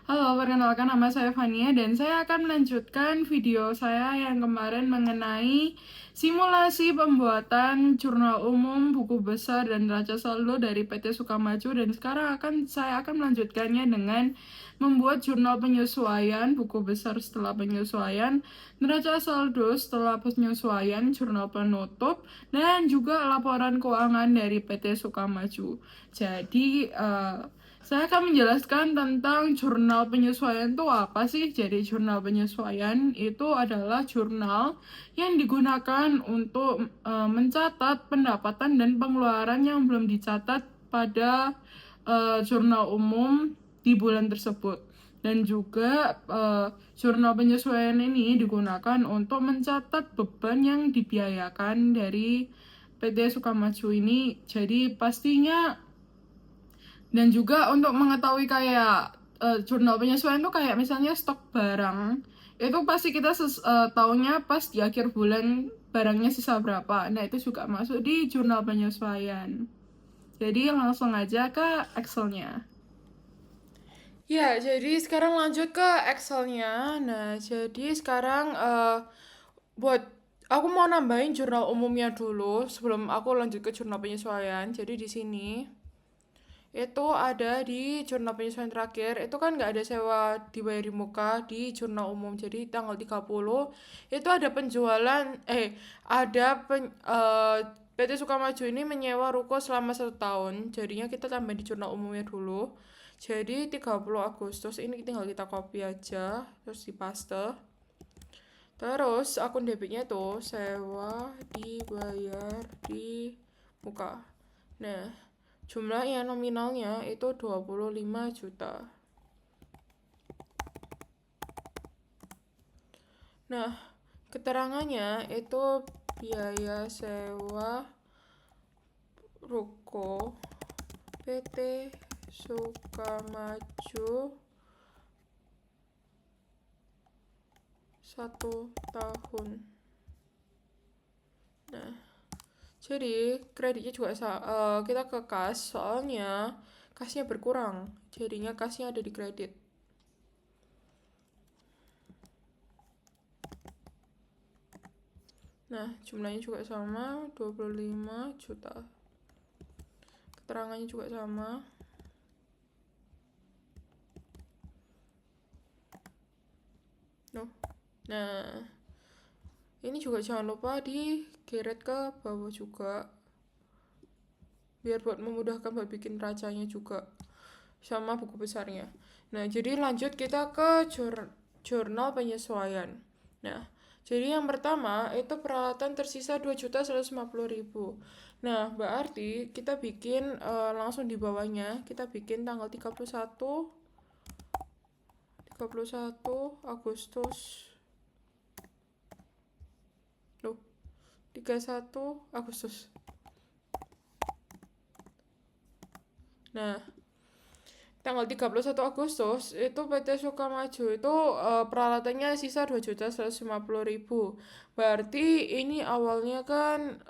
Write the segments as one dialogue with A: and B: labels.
A: Halo, perkenalkan nama saya Fania dan saya akan melanjutkan video saya yang kemarin mengenai simulasi pembuatan jurnal umum, buku besar, dan neraca saldo dari PT Sukamaju, dan sekarang saya akan melanjutkannya dengan membuat jurnal penyesuaian, buku besar setelah penyesuaian, neraca saldo setelah penyesuaian, jurnal penutup, dan juga laporan keuangan dari PT Sukamaju. Jadi, saya akan menjelaskan tentang jurnal penyesuaian itu apa sih. Jadi jurnal penyesuaian itu adalah jurnal yang digunakan untuk mencatat pendapatan dan pengeluaran yang belum dicatat pada jurnal umum di bulan tersebut. Dan juga jurnal penyesuaian ini digunakan untuk mencatat beban yang dibiayakan dari PT Sukamaju ini. Jadi pastinya, dan juga untuk mengetahui kayak jurnal penyesuaian tuh kayak misalnya stok barang itu pasti kita taunya pas di akhir bulan barangnya sisa berapa. Nah itu juga masuk di jurnal penyesuaian. Jadi langsung aja ke Excelnya. Ya, jadi sekarang lanjut ke Excelnya. Nah, jadi sekarang buat aku mau nambahin jurnal umumnya dulu sebelum aku lanjut ke jurnal penyesuaian. Jadi di sini itu ada di jurnal penyesuaian terakhir itu kan nggak ada sewa dibayar di muka di jurnal umum. Jadi tanggal 30 itu ada penjualan PT Sukamaju ini menyewa ruko selama 1 tahun, jadinya kita tambah di jurnal umumnya dulu. Jadi 30 Agustus ini tinggal kita copy aja terus dipaste. Terus akun debitnya tuh sewa dibayar di muka. Nah, jumlahnya nominalnya itu 25 juta. Nah, keterangannya itu biaya sewa ruko PT Sukamaju 1 tahun. Nah, jadi kreditnya juga kita ke kas, soalnya kasnya berkurang, jadinya kasnya ada di kredit. Nah, jumlahnya juga sama, 25 juta. Keterangannya juga sama. Nah, ini juga jangan lupa digeret ke bawah juga, biar buat memudahkan buat bikin racanya juga, sama buku besarnya. Nah, jadi lanjut kita ke jurnal penyesuaian. Nah, jadi yang pertama itu peralatan tersisa 2.150.000. Nah, berarti kita bikin langsung di bawahnya, kita bikin tanggal 31 Agustus 31 Agustus. Nah, tanggal 31 Agustus itu PT Sukamaju itu peralatannya sisa 2.150.000. Berarti ini awalnya kan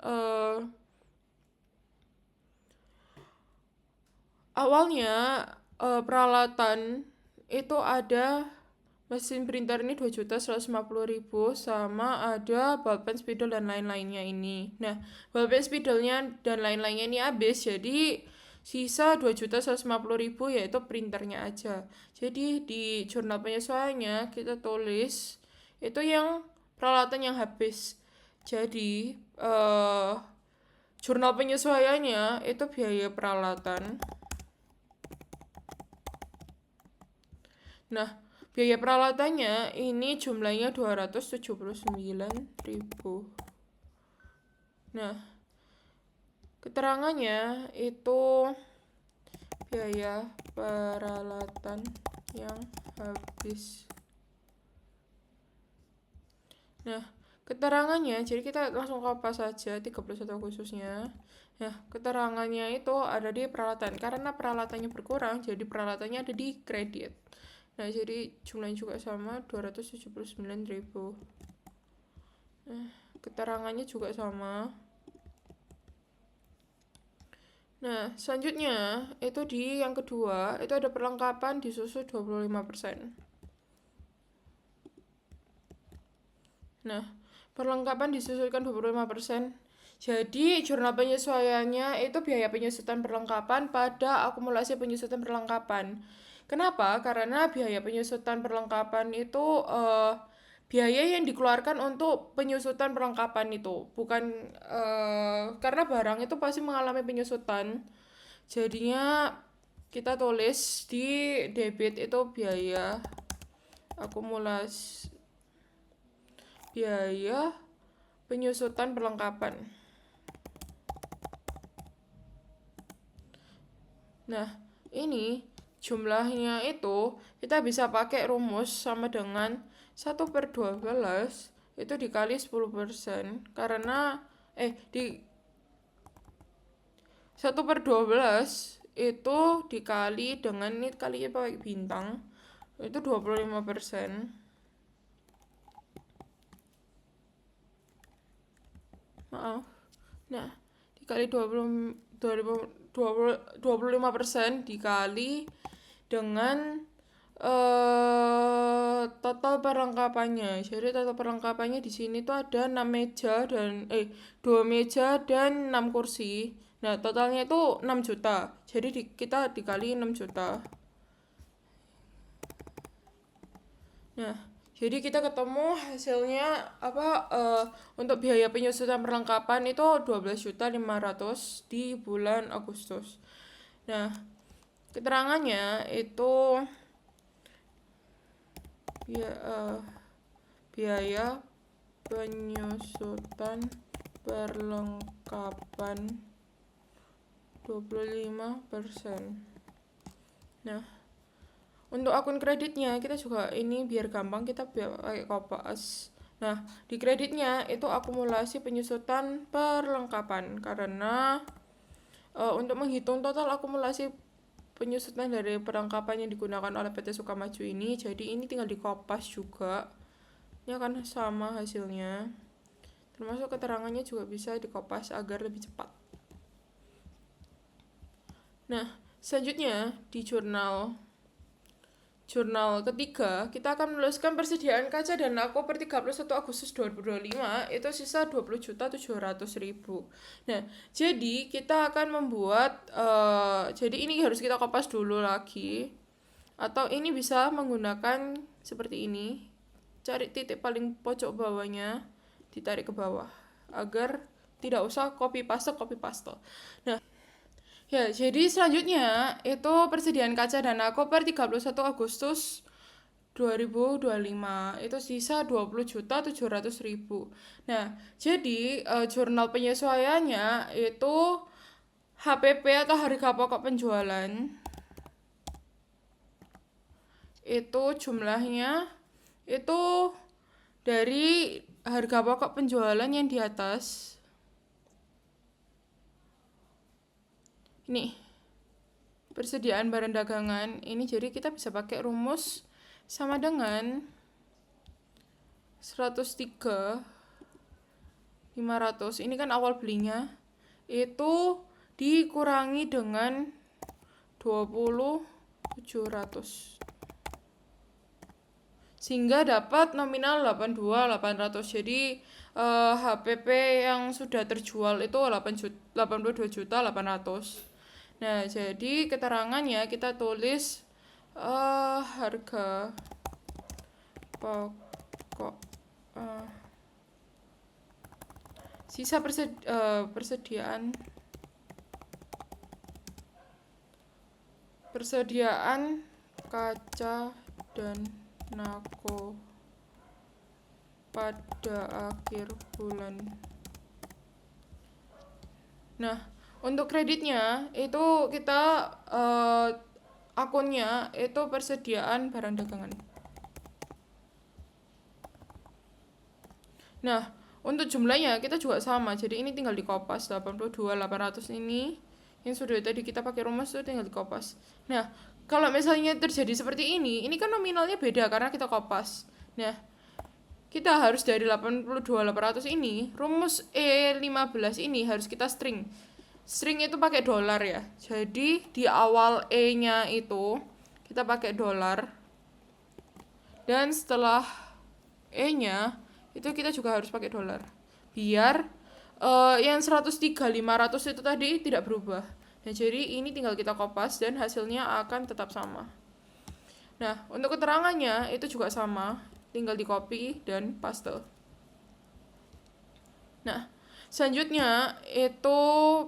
A: peralatan itu ada mesin printer ini 2.150.000 sama ada pulpen spidol dan lain-lainnya ini. Nah, pulpen spidolnya dan lain-lainnya ini habis, jadi sisa 2.150.000 yaitu printernya aja. Jadi di jurnal penyesuaiannya kita tulis itu yang peralatan yang habis. Jadi jurnal penyesuaiannya itu biaya peralatan. Nah, biaya peralatannya ini jumlahnya 279.000. Nah, keterangannya itu biaya peralatan yang habis. Nah, keterangannya, jadi kita langsung kopas saja 31 Agustusnya. Nah, keterangannya itu ada di peralatan. Karena peralatannya berkurang, jadi peralatannya ada di kredit. Nah, jadi jumlahnya juga sama, 279.000. Nah, keterangannya juga sama. Nah, selanjutnya itu di yang kedua, itu ada perlengkapan disusul 25%. Nah, perlengkapan disusulkan 25%. Jadi, jurnal penyesuaiannya itu biaya penyusutan perlengkapan pada akumulasi penyusutan perlengkapan. Kenapa? Karena biaya penyusutan perlengkapan itu biaya yang dikeluarkan untuk penyusutan perlengkapan itu, bukan karena barang itu pasti mengalami penyusutan. Jadinya kita tulis di debit itu biaya akumulasi biaya penyusutan perlengkapan. Nah, ini jumlahnya itu kita bisa pakai rumus sama dengan 1/12 itu dikali 10%. Karena di 1/12 itu dikali dengan ini kalinya pakai bintang itu 25%. Maaf. Nah, dikali 25% dikali dengan total perlengkapannya. Jadi total perlengkapannya di sini tuh ada 6 meja dan 2 meja dan 6 kursi. Nah, totalnya itu 6 juta. Jadi kita dikali 6 juta. Nah, jadi kita ketemu hasilnya untuk biaya penyusutan perlengkapan itu 12.500.000 di bulan Agustus. Nah, keterangannya itu biaya penyusutan perlengkapan 25%. Nah, untuk akun kreditnya kita juga ini biar gampang kita pakai Kopas. Nah, di kreditnya itu akumulasi penyusutan perlengkapan karena untuk menghitung total akumulasi penyusutan dari perlengkapan yang digunakan oleh PT Sukamaju ini, jadi ini tinggal di Kopas juga. Ini akan sama hasilnya. Termasuk keterangannya juga bisa di Kopas agar lebih cepat. Nah, selanjutnya di jurnal ketiga, kita akan menuliskan persediaan kaca dan aku per 31 Agustus 2025 itu sisa 20.700.000. Nah, jadi kita akan membuat jadi ini harus kita kopas dulu lagi. Atau ini bisa menggunakan seperti ini. Cari titik paling pojok bawahnya, ditarik ke bawah agar tidak usah copy paste. Nah, ya, jadi selanjutnya itu persediaan kaca dan aku per 31 Agustus 2025 itu sisa 20.700.000. Nah, jadi jurnal penyesuaiannya itu HPP atau harga pokok penjualan itu jumlahnya itu dari harga pokok penjualan yang di atas. Ini persediaan barang dagangan ini, jadi kita bisa pakai rumus sama dengan 103.500 ini kan awal belinya itu dikurangi dengan 20.700 sehingga dapat nominal 82.800. Jadi HPP yang sudah terjual itu 82.800. Nah, jadi keterangannya kita tulis harga pokok sisa persediaan kaca dan nako pada akhir bulan. Nah, untuk kreditnya itu kita akunnya itu persediaan barang dagangan. Nah, untuk jumlahnya kita juga sama. Jadi ini tinggal dikopas 82.800 ini yang sudah tadi kita pakai rumus itu tinggal dikopas. Nah, kalau misalnya terjadi seperti ini kan nominalnya beda karena kita kopas. Nah, kita harus dari 82.800 ini rumus E15 ini harus kita string. sering itu pakai dolar ya. Jadi di awal E-nya itu kita pakai dolar, dan setelah E-nya itu kita juga harus pakai dolar. Biar yang 103.500 itu tadi tidak berubah. Nah, jadi ini tinggal kita kopas dan hasilnya akan tetap sama. Nah, untuk keterangannya itu juga sama, tinggal di copy dan paste. Nah, selanjutnya itu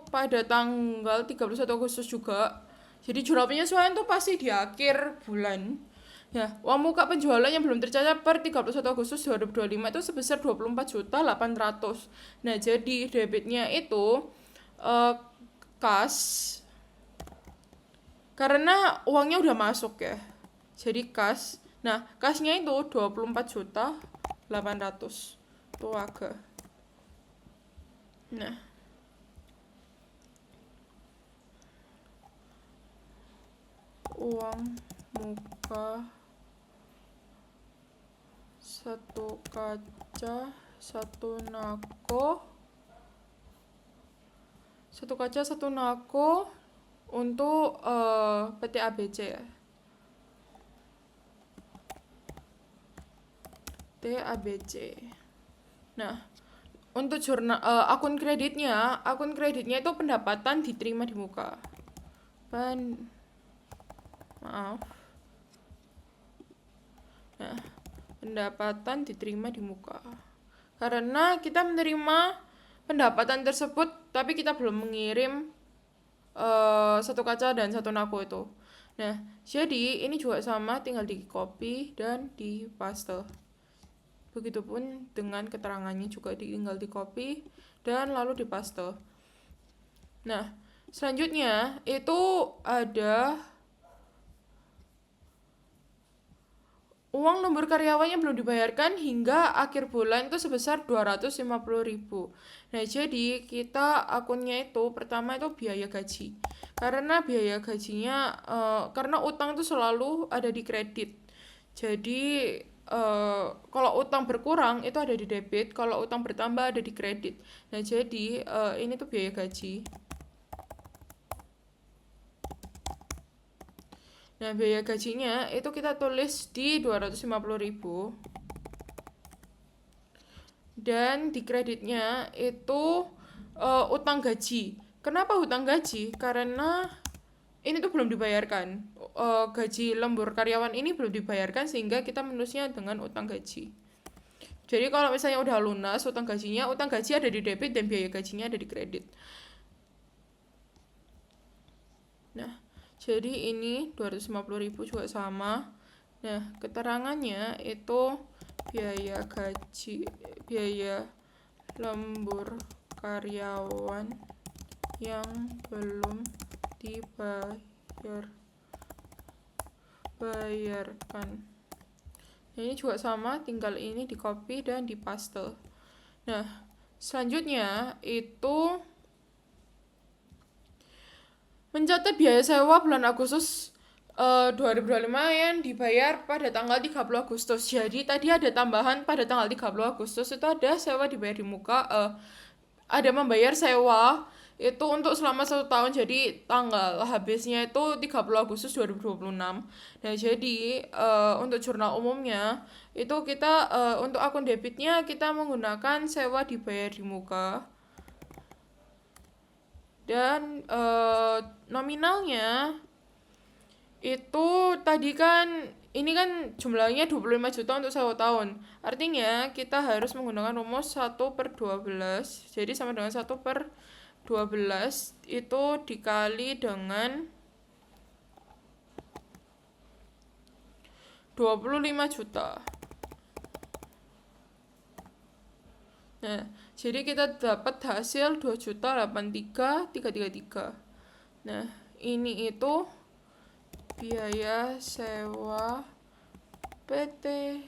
A: pada tanggal 31 Agustus juga. Jadi jurnal penyesuaian itu pasti di akhir bulan. Ya, uang muka penjualan yang belum tercatat per 31 Agustus 2025 itu sebesar 24.800.000. Nah, jadi debitnya itu kas, karena uangnya udah masuk ya. Jadi kas. Nah, kasnya itu 24.800.000. Tuh agak. Nah, uang muka satu kaca satu nako untuk PT ABC ya. TABC. Nah, untuk jurnal akun kreditnya itu pendapatan diterima di muka. Nah, pendapatan diterima di muka. Karena kita menerima pendapatan tersebut, tapi kita belum mengirim satu kaca dan satu nako itu. Nah, jadi ini juga sama, tinggal di copy dan di paste. Begitupun dengan keterangannya juga tinggal di copy dan lalu di paste. Nah, selanjutnya itu ada uang lembur karyawannya belum dibayarkan hingga akhir bulan itu sebesar 250.000. Nah, jadi kita akunnya itu pertama itu biaya gaji. Karena biaya gajinya karena utang itu selalu ada di kredit. Jadi kalau utang berkurang itu ada di debit, kalau utang bertambah ada di kredit. Nah, jadi ini tuh biaya gaji. Nah, biaya gajinya itu kita tulis di 250.000. Dan di kreditnya itu utang gaji. Kenapa utang gaji? Karena ini tuh belum dibayarkan. Gaji lembur karyawan ini belum dibayarkan sehingga kita menulisnya dengan utang gaji. Jadi kalau misalnya udah lunas utang gaji ada di debit dan biaya gajinya ada di kredit. Nah, jadi ini 250.000 juga sama. Nah, keterangannya itu biaya lembur karyawan yang belum dibayarkan. Nah, ini juga sama, tinggal ini di copy dan di paste. Nah, selanjutnya itu mencatat biaya sewa bulan Agustus 2025 yang dibayar pada tanggal 30 Agustus. Jadi tadi ada tambahan pada tanggal 30 Agustus itu ada sewa dibayar di muka, ada membayar sewa itu untuk selama 1 tahun, jadi tanggal habisnya itu 30 Agustus 2026. Nah, jadi untuk jurnal umumnya itu kita untuk akun debitnya kita menggunakan sewa dibayar di muka. Dan nominalnya itu tadi kan ini kan jumlahnya 25 juta untuk 1 tahun. Artinya kita harus menggunakan rumus 1/12. Jadi sama dengan 1/12 itu dikali dengan 25 juta. Nah, jadi kita dapat hasil 2.083.333. Nah, ini itu biaya sewa PT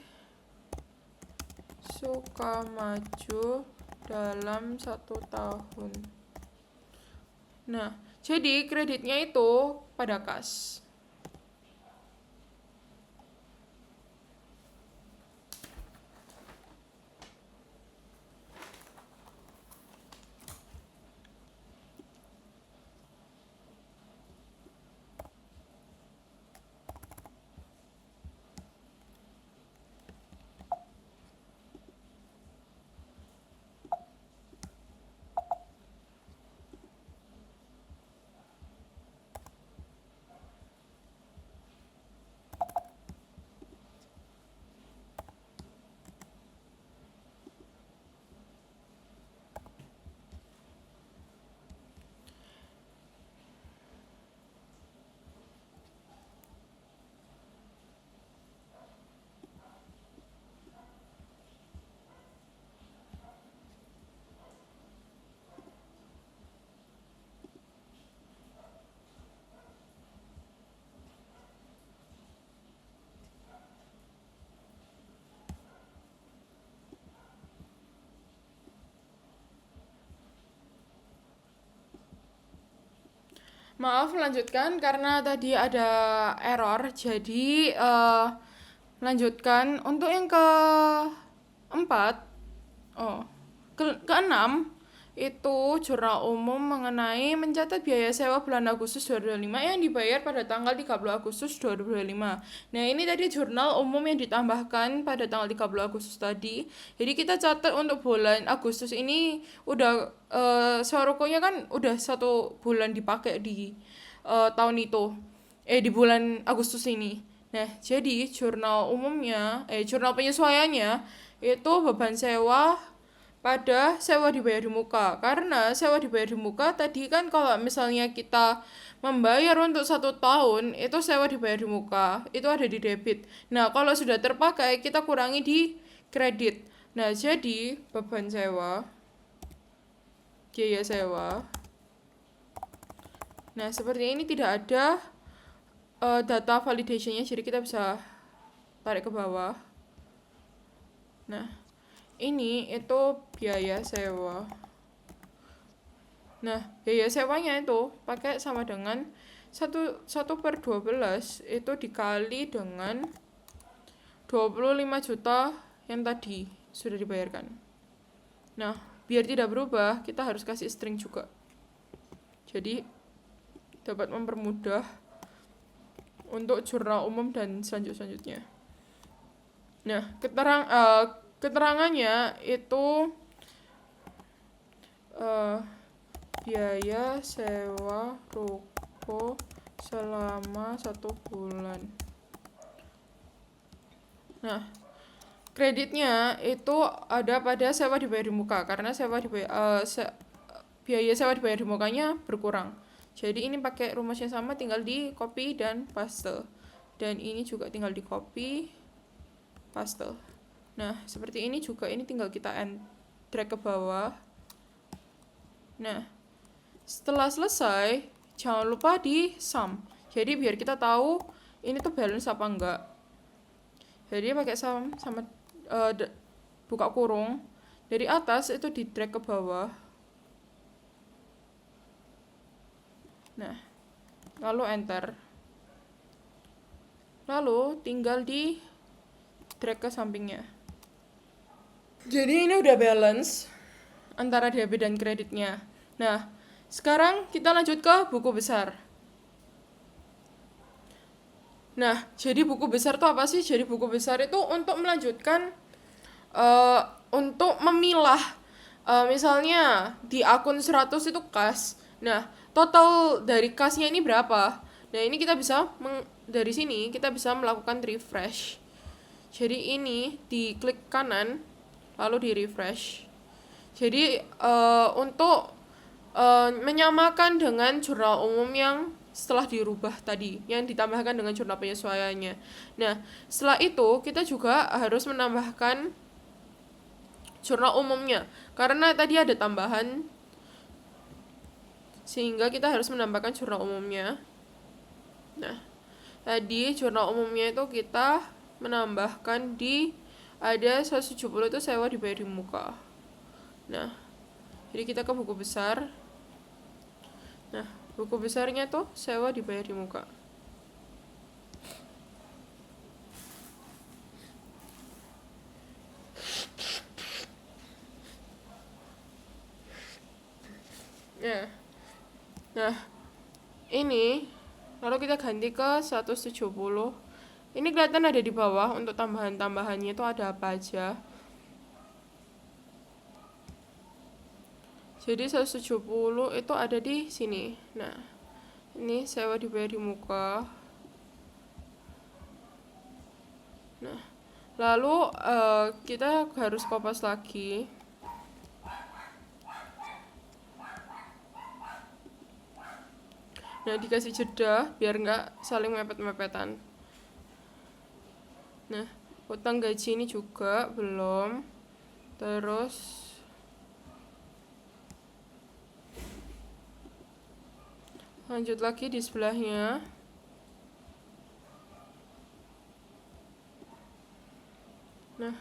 A: Sukamaju dalam 1 tahun. Nah, jadi kreditnya itu pada kas. Maaf, lanjutkan karena tadi ada error. Jadi lanjutkan untuk yang keempat, oh, keenam itu jurnal umum mengenai mencatat biaya sewa bulan Agustus 2025 yang dibayar pada tanggal 30 Agustus 2025. Nah, ini tadi jurnal umum yang ditambahkan pada tanggal 30 Agustus tadi. Jadi kita catat untuk bulan Agustus ini udah sewa rukonya kan udah 1 bulan dipakai di tahun itu. Di bulan Agustus ini. Nah, jadi jurnal penyesuaiannya itu beban sewa pada sewa dibayar di muka. Karena sewa dibayar di muka tadi kan kalau misalnya kita membayar untuk 1 tahun, itu sewa dibayar di muka, itu ada di debit. Nah, kalau sudah terpakai, kita kurangi di kredit. Nah, jadi beban sewa, biaya sewa. Nah, seperti ini tidak ada data validationnya, jadi kita bisa tarik ke bawah. Nah, ini itu biaya sewa. Nah, biaya sewanya itu pakai sama dengan 1/12 itu dikali dengan 25 juta yang tadi sudah dibayarkan. Nah, biar tidak berubah, kita harus kasih string juga. Jadi, dapat mempermudah untuk jurnal umum dan selanjutnya. Nah, keterangannya itu biaya sewa ruko selama 1 bulan. Nah, kreditnya itu ada pada sewa dibayar di muka karena biaya sewa dibayar di mukanya berkurang. Jadi ini pakai rumusnya sama, tinggal di copy dan paste. Dan ini juga tinggal di copy, paste. Nah, seperti ini juga, ini tinggal kita drag ke bawah. Nah, setelah selesai, jangan lupa di sum. Jadi biar kita tahu ini tuh balance apa enggak. Jadi pakai sum sama buka kurung. Dari atas itu di drag ke bawah. Nah, lalu enter. Lalu tinggal di drag ke sampingnya. Jadi ini udah balance antara debit dan kreditnya. Nah, sekarang kita lanjut ke buku besar. Nah, jadi buku besar itu apa sih? Jadi buku besar itu untuk melanjutkan, untuk memilah, misalnya di akun 100 itu kas. Nah, total dari kasnya ini berapa? Nah, ini kita bisa dari sini kita bisa melakukan refresh. Jadi ini diklik kanan lalu di refresh. Jadi untuk menyamakan dengan jurnal umum yang setelah dirubah tadi, yang ditambahkan dengan jurnal penyesuaiannya. Nah, setelah itu kita juga harus menambahkan jurnal umumnya karena tadi ada tambahan, sehingga kita harus menambahkan jurnal umumnya. Nah, tadi jurnal umumnya itu kita menambahkan di ada 170 itu sewa dibayar di muka. Nah, jadi kita ke buku besar. Nah, buku besarnya tuh sewa dibayar di muka. Nah, ini lalu kita ganti ke 170. Ini kelihatan ada di bawah untuk tambahan-tambahannya itu ada apa aja. Jadi 170 itu ada di sini. Nah, ini sewa dibayar di muka. Nah, lalu kita harus kopas lagi. Nah, dikasih jeda biar nggak saling mepet-mepetan. Nah, utang gaji ini juga belum. Terus lanjut lagi di sebelahnya. Nah,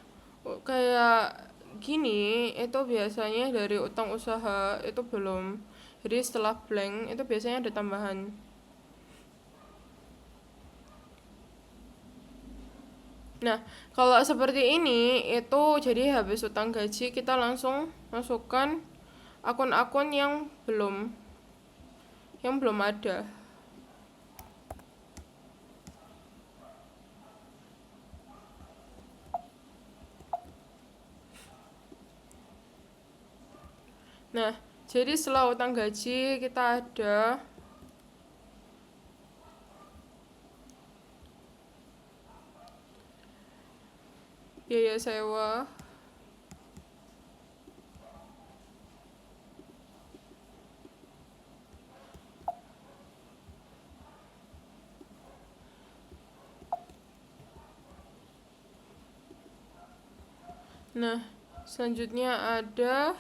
A: kayak gini itu biasanya dari utang usaha itu belum. Jadi setelah blank itu biasanya ada tambahan. Nah, kalau seperti ini itu jadi habis utang gaji kita langsung masukkan akun-akun yang belum ada. Nah, jadi setelah utang gaji kita ada biaya sewa, nah selanjutnya ada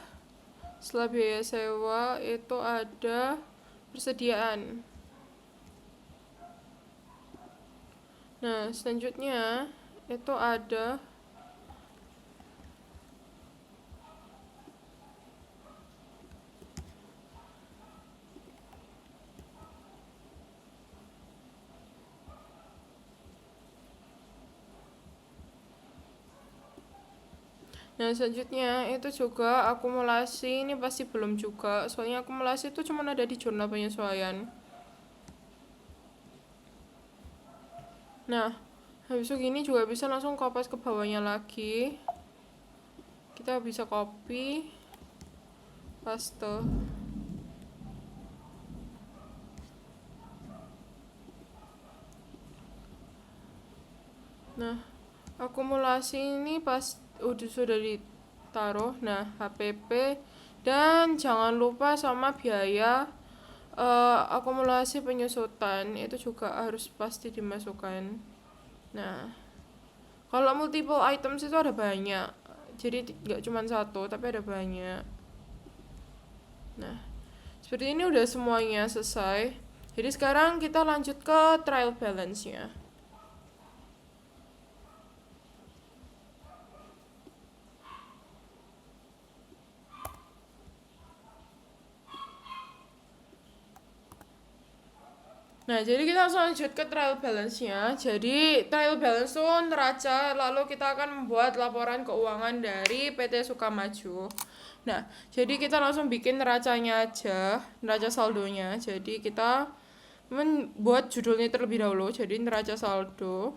A: setelah biaya sewa itu ada persediaan. Nah selanjutnya itu ada Nah selanjutnya itu juga akumulasi. Ini pasti belum juga, soalnya akumulasi itu cuma ada di jurnal penyesuaian. Nah habis itu gini juga bisa langsung copy ke bawahnya lagi. Kita bisa copy paste. Nah akumulasi ini pas sudah ditaruh. Nah HPP, dan jangan lupa sama biaya akumulasi penyusutan itu juga harus pasti dimasukkan. Nah kalau multiple items itu ada banyak, jadi nggak cuma satu tapi ada banyak. Nah seperti ini udah semuanya selesai. Jadi sekarang kita lanjut ke trial balance-nya. Nah, jadi kita langsung lanjut ke trial balance-nya. Jadi, trial balance itu neraca, lalu kita akan membuat laporan keuangan dari PT Sukamaju. Nah, jadi kita langsung bikin neracanya aja, neraca saldonya. Jadi, kita membuat judulnya terlebih dahulu. Jadi, neraca saldo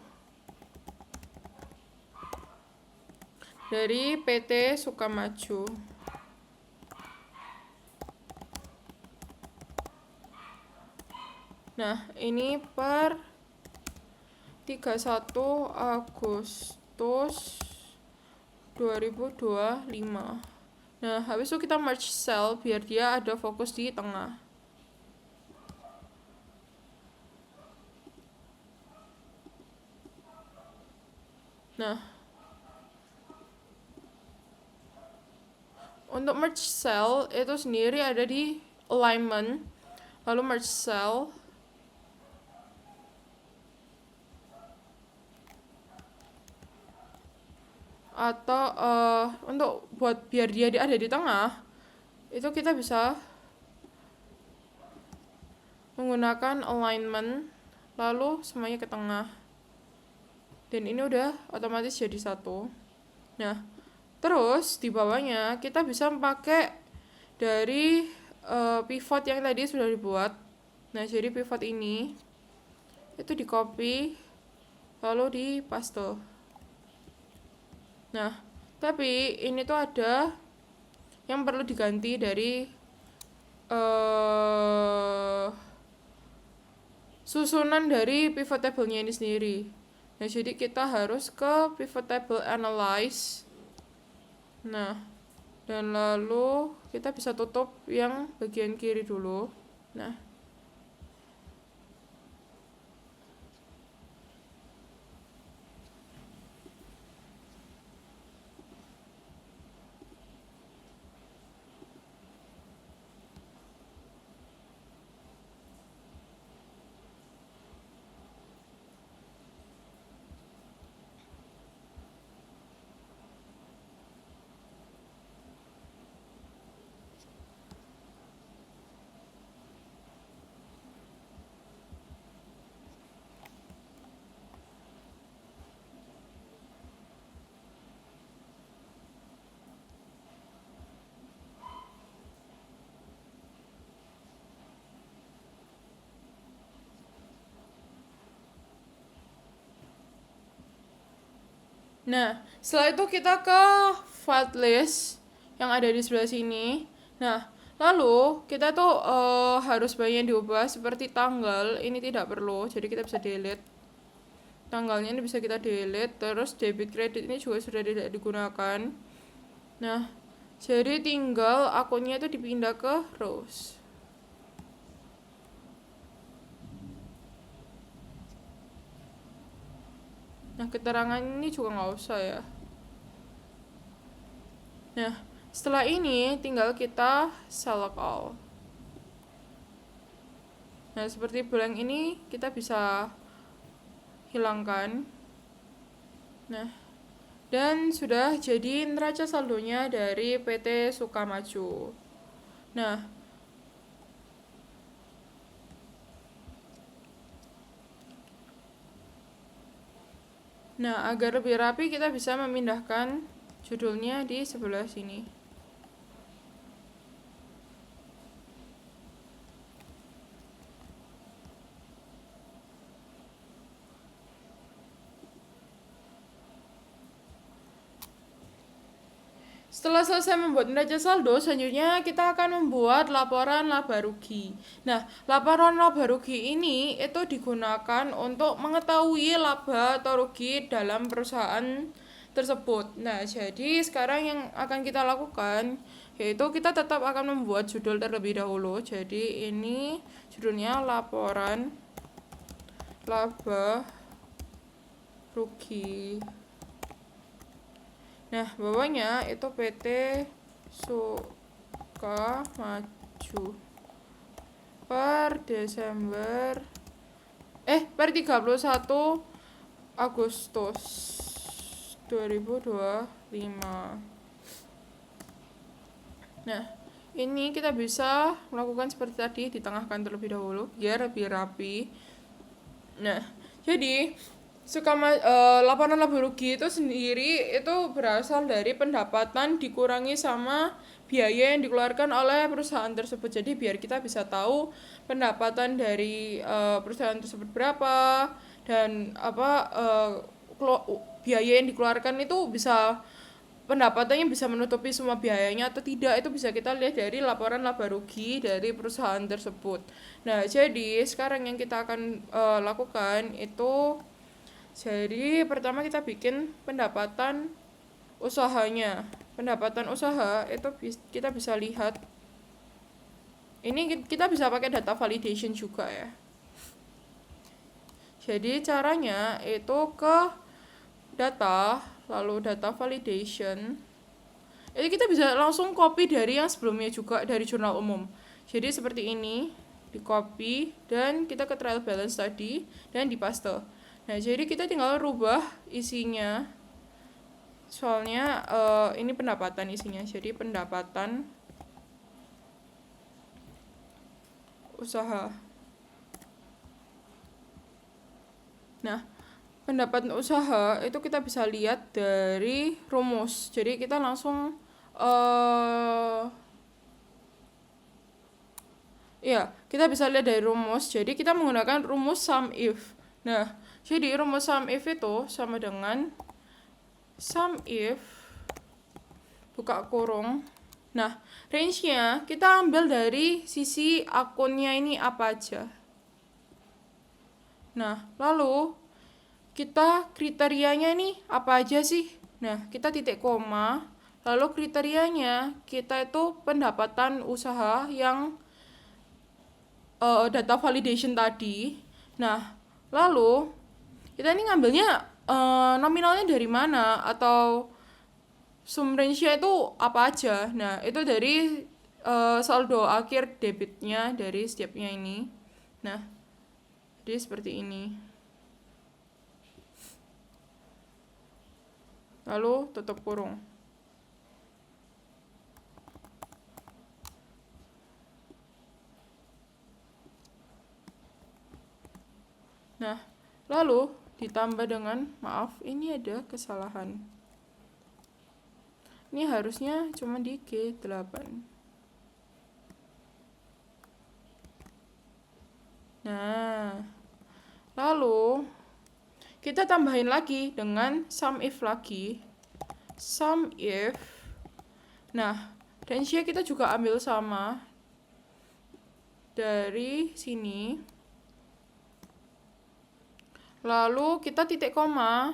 A: dari PT Sukamaju. Nah, ini per 31 Agustus 2025. Nah, habis itu kita merge cell biar dia ada fokus di tengah. Nah, untuk merge cell itu sendiri ada di alignment, lalu merge cell, atau untuk buat biar dia ada di tengah itu kita bisa menggunakan alignment lalu semuanya ke tengah, dan ini udah otomatis jadi satu. Nah terus di bawahnya kita bisa pakai dari pivot yang tadi sudah dibuat. Nah jadi pivot ini itu di copy lalu di paste. Nah tapi ini tuh ada yang perlu diganti dari susunan dari pivot table-nya ini sendiri. Nah jadi kita harus ke pivot table analyze. Nah dan lalu kita bisa tutup yang bagian kiri dulu. Nah Nah, setelah itu kita ke file list yang ada di sebelah sini. Nah, lalu kita tuh harus banyak diubah seperti tanggal. Ini tidak perlu, jadi kita bisa delete. Tanggalnya ini bisa kita delete. Terus debit credit ini juga sudah tidak digunakan. Nah, jadi tinggal akunnya itu dipindah ke rows. Nah, keterangan ini juga nggak usah ya. Nah, setelah ini tinggal kita select all. Nah, seperti blank ini kita bisa hilangkan. Nah, dan sudah jadi neraca saldonya dari PT Sukamaju. Nah, agar lebih rapi kita bisa memindahkan judulnya di sebelah sini. Setelah selesai membuat neraca saldo, selanjutnya kita akan membuat laporan laba rugi. Nah, laporan laba rugi ini itu digunakan untuk mengetahui laba atau rugi dalam perusahaan tersebut. Nah, jadi sekarang yang akan kita lakukan yaitu kita tetap akan membuat judul terlebih dahulu. Jadi ini judulnya laporan laba rugi. Nah, bawahnya itu PT Sukamaju per Desember per 31 Agustus 2025. Nah, ini kita bisa melakukan seperti tadi, ditengahkan terlebih dahulu biar lebih rapi. Nah, jadi laporan laba rugi itu sendiri itu berasal dari pendapatan dikurangi sama biaya yang dikeluarkan oleh perusahaan tersebut. Jadi biar kita bisa tahu pendapatan dari perusahaan tersebut berapa dan biaya yang dikeluarkan itu bisa pendapatannya bisa menutupi semua biayanya atau tidak, itu bisa kita lihat dari laporan laba rugi dari perusahaan tersebut. Nah, jadi sekarang yang kita akan lakukan itu, jadi pertama kita bikin pendapatan usahanya. Pendapatan usaha itu kita bisa lihat. Ini kita bisa pakai data validation juga ya. Jadi caranya itu ke data, lalu data validation. Jadi kita bisa langsung copy dari yang sebelumnya juga dari jurnal umum. Jadi seperti ini, di copy dan kita ke trial balance tadi dan dipaste. Nah, jadi kita tinggal rubah isinya. Soalnya ini pendapatan isinya. Jadi pendapatan usaha. Nah, pendapatan usaha itu kita bisa lihat dari rumus. Jadi kita langsung kita bisa lihat dari rumus. Jadi kita menggunakan rumus sum if. Nah, jadi rumus sum if itu sama dengan sum if buka kurung. Nah, range-nya kita ambil dari sisi akunnya ini apa aja. Nah, lalu kita kriterianya nih apa aja sih? Nah, kita titik koma. Lalu kriterianya kita itu pendapatan usaha yang data validation tadi. Nah, lalu kita ini ngambilnya nominalnya dari mana atau sum range-nya itu apa aja. Nah, itu dari saldo akhir debitnya dari setiapnya ini. Nah, jadi seperti ini. Lalu tutup kurung. Nah, lalu ditambah dengan, maaf, ini ada kesalahan. Ini harusnya cuma di G8. Nah, lalu kita tambahin lagi dengan sum if lagi. Sum if. Nah, range-nya kita juga ambil sama dari sini. Lalu kita titik koma,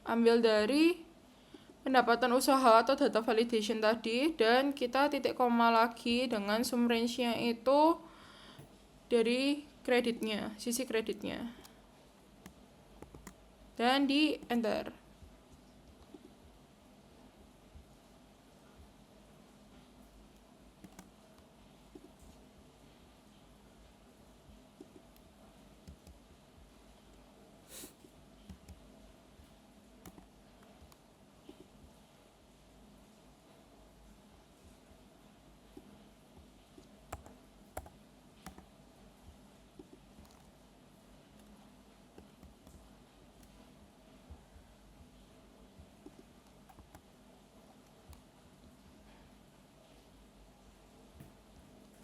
A: ambil dari pendapatan usaha atau data validation tadi, dan kita titik koma lagi dengan sum range-nya itu dari kreditnya, sisi kreditnya. Dan di enter.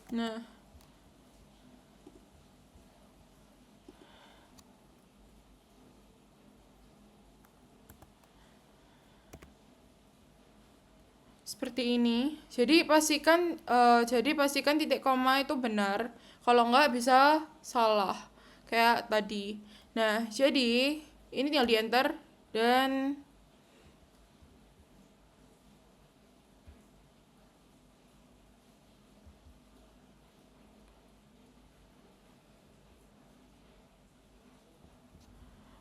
A: Nah, seperti ini. Jadi pastikan titik koma itu benar. Kalau enggak bisa salah kayak tadi. Nah, jadi ini tinggal di enter dan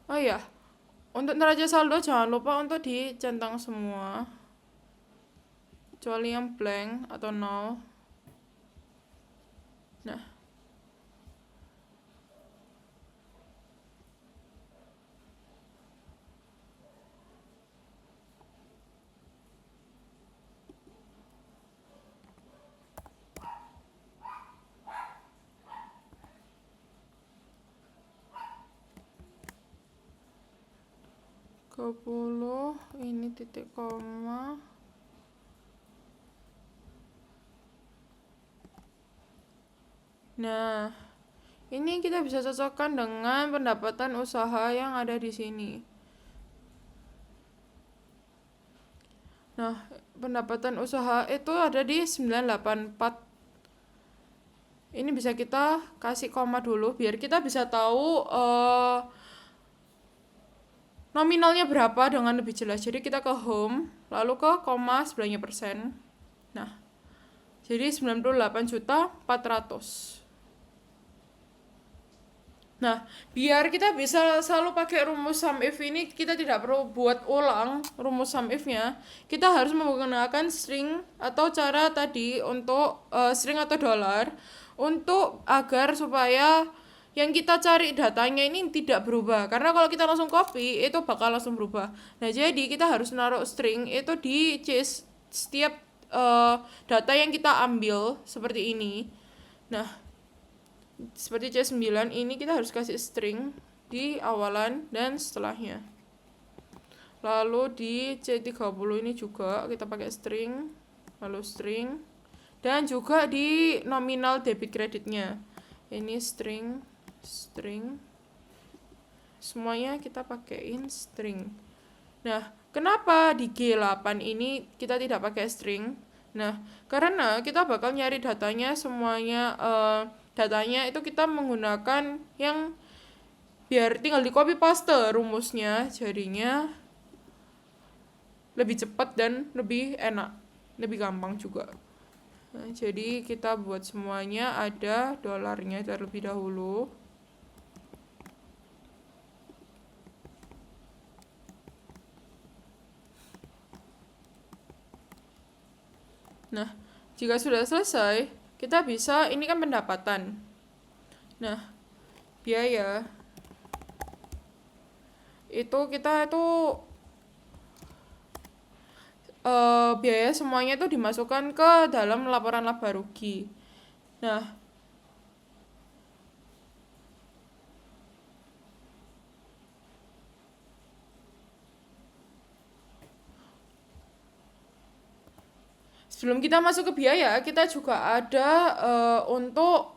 A: oh iya, untuk neraca saldo jangan lupa untuk dicentang semua, kecuali yang blank atau nol. Nah, ke 10 ini titik koma. Nah, ini kita bisa cocokkan dengan pendapatan usaha yang ada di sini. Nah, pendapatan usaha itu ada di 984. Ini bisa kita kasih koma dulu biar kita bisa tahu nominalnya berapa dengan lebih jelas. Jadi kita ke home, lalu ke koma sebelahnya persen. Nah, jadi 98.400.000. Nah, biar kita bisa selalu pakai rumus sum if ini, kita tidak perlu buat ulang rumus sum if-nya. Kita harus menggunakan string atau cara tadi untuk string atau dollar untuk agar supaya yang kita cari datanya ini tidak berubah. Karena kalau kita langsung copy, itu bakal langsung berubah. Nah, jadi kita harus naruh string itu di case setiap data yang kita ambil seperti ini. Nah, seperti C9 ini kita harus kasih string di awalan dan setelahnya. Lalu di C30 ini juga kita pakai string, lalu string, dan juga di nominal debit kreditnya. Ini string, semuanya kita pakaiin string. Nah, kenapa di G8 ini kita tidak pakai string? Nah, karena kita bakal nyari datanya semuanya, datanya itu kita menggunakan yang biar tinggal di copy paste rumusnya, jadinya lebih cepat dan lebih enak, lebih gampang juga. Nah, jadi kita buat semuanya ada dolarnya terlebih dahulu. Nah, jika sudah selesai, kita bisa, ini kan pendapatan. Nah, biaya itu kita itu biaya semuanya itu dimasukkan ke dalam laporan laba rugi. Nah, sebelum kita masuk ke biaya, kita juga ada untuk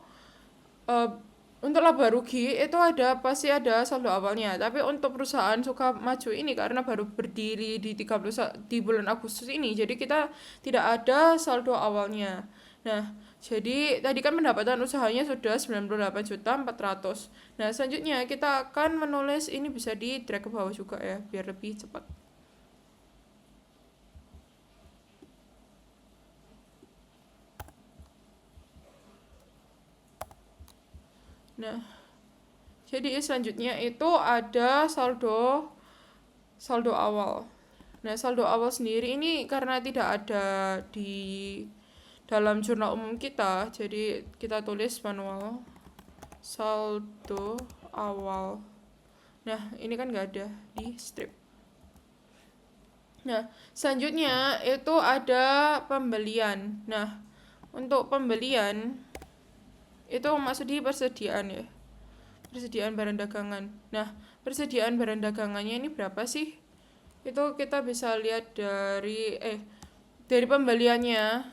A: untuk laba rugi itu pasti ada saldo awalnya. Tapi untuk perusahaan Sukamaju ini karena baru berdiri di 30 di bulan Agustus ini, jadi kita tidak ada saldo awalnya. Nah, jadi tadi kan pendapatan usahanya sudah 98.400.000. Nah, selanjutnya kita akan menulis ini, bisa di drag ke bawah juga ya biar lebih cepat. Nah, jadi selanjutnya itu ada saldo awal. Nah, saldo awal sendiri ini karena tidak ada di dalam jurnal umum kita, jadi kita tulis manual saldo awal. Nah, ini kan nggak ada di strip. Nah, selanjutnya itu ada pembelian. Nah, untuk pembelian itu maksudnya persediaan ya. Persediaan barang dagangan. Nah, persediaan barang dagangannya ini berapa sih? Itu kita bisa lihat dari pembeliannya.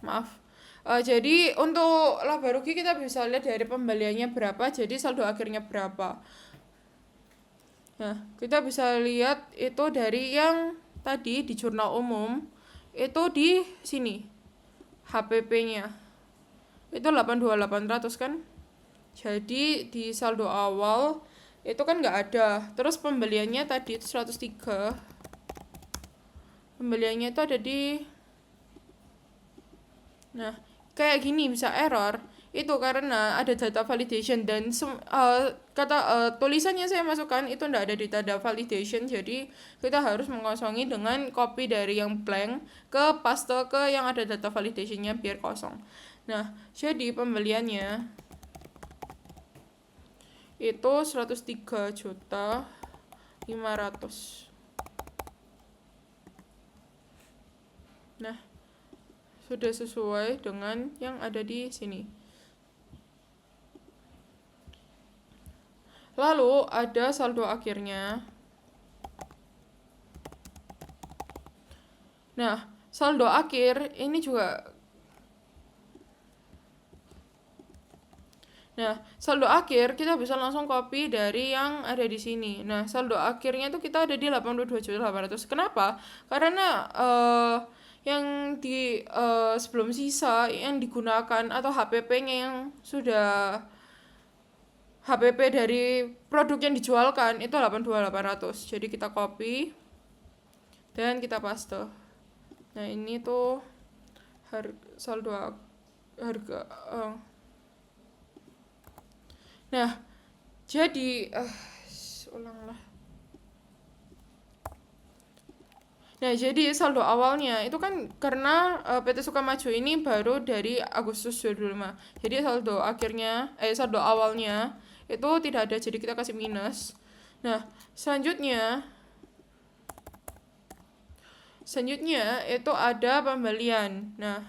A: Maaf. Jadi untuk laba rugi kita bisa lihat dari pembeliannya berapa, jadi saldo akhirnya berapa. Nah, kita bisa lihat itu dari yang tadi di jurnal umum, itu di sini HPP-nya. Itu 82.800 kan? Jadi di saldo awal itu kan nggak ada. Terus pembeliannya tadi itu 103. Pembeliannya itu ada di, nah, kayak gini bisa error. Itu karena ada data validation dan tulisannya saya masukkan itu nggak ada di data validation. Jadi kita harus mengosongi dengan copy dari yang blank ke paste ke yang ada data validationnya biar kosong. Nah, jadi pembeliannya itu 103.500.000. Nah, sudah sesuai dengan yang ada di sini. Lalu ada saldo akhirnya. Nah, saldo akhir ini juga. Nah, saldo akhir kita bisa langsung copy dari yang ada di sini. Nah, saldo akhirnya itu kita ada di 82.800.000. Kenapa? Karena yang di sebelum sisa yang digunakan atau HPP-nya yang sudah HPP dari produk yang dijualkan itu 82.800. Jadi kita copy dan kita paste. Nah, ini tuh saldo harga. Nah, jadi ulanglah. Nah, jadi saldo awalnya itu kan karena PT Sukamaju ini baru dari Agustus 2005. Jadi saldo awalnya itu tidak ada, jadi kita kasih minus. Nah, selanjutnya itu ada pembelian. Nah,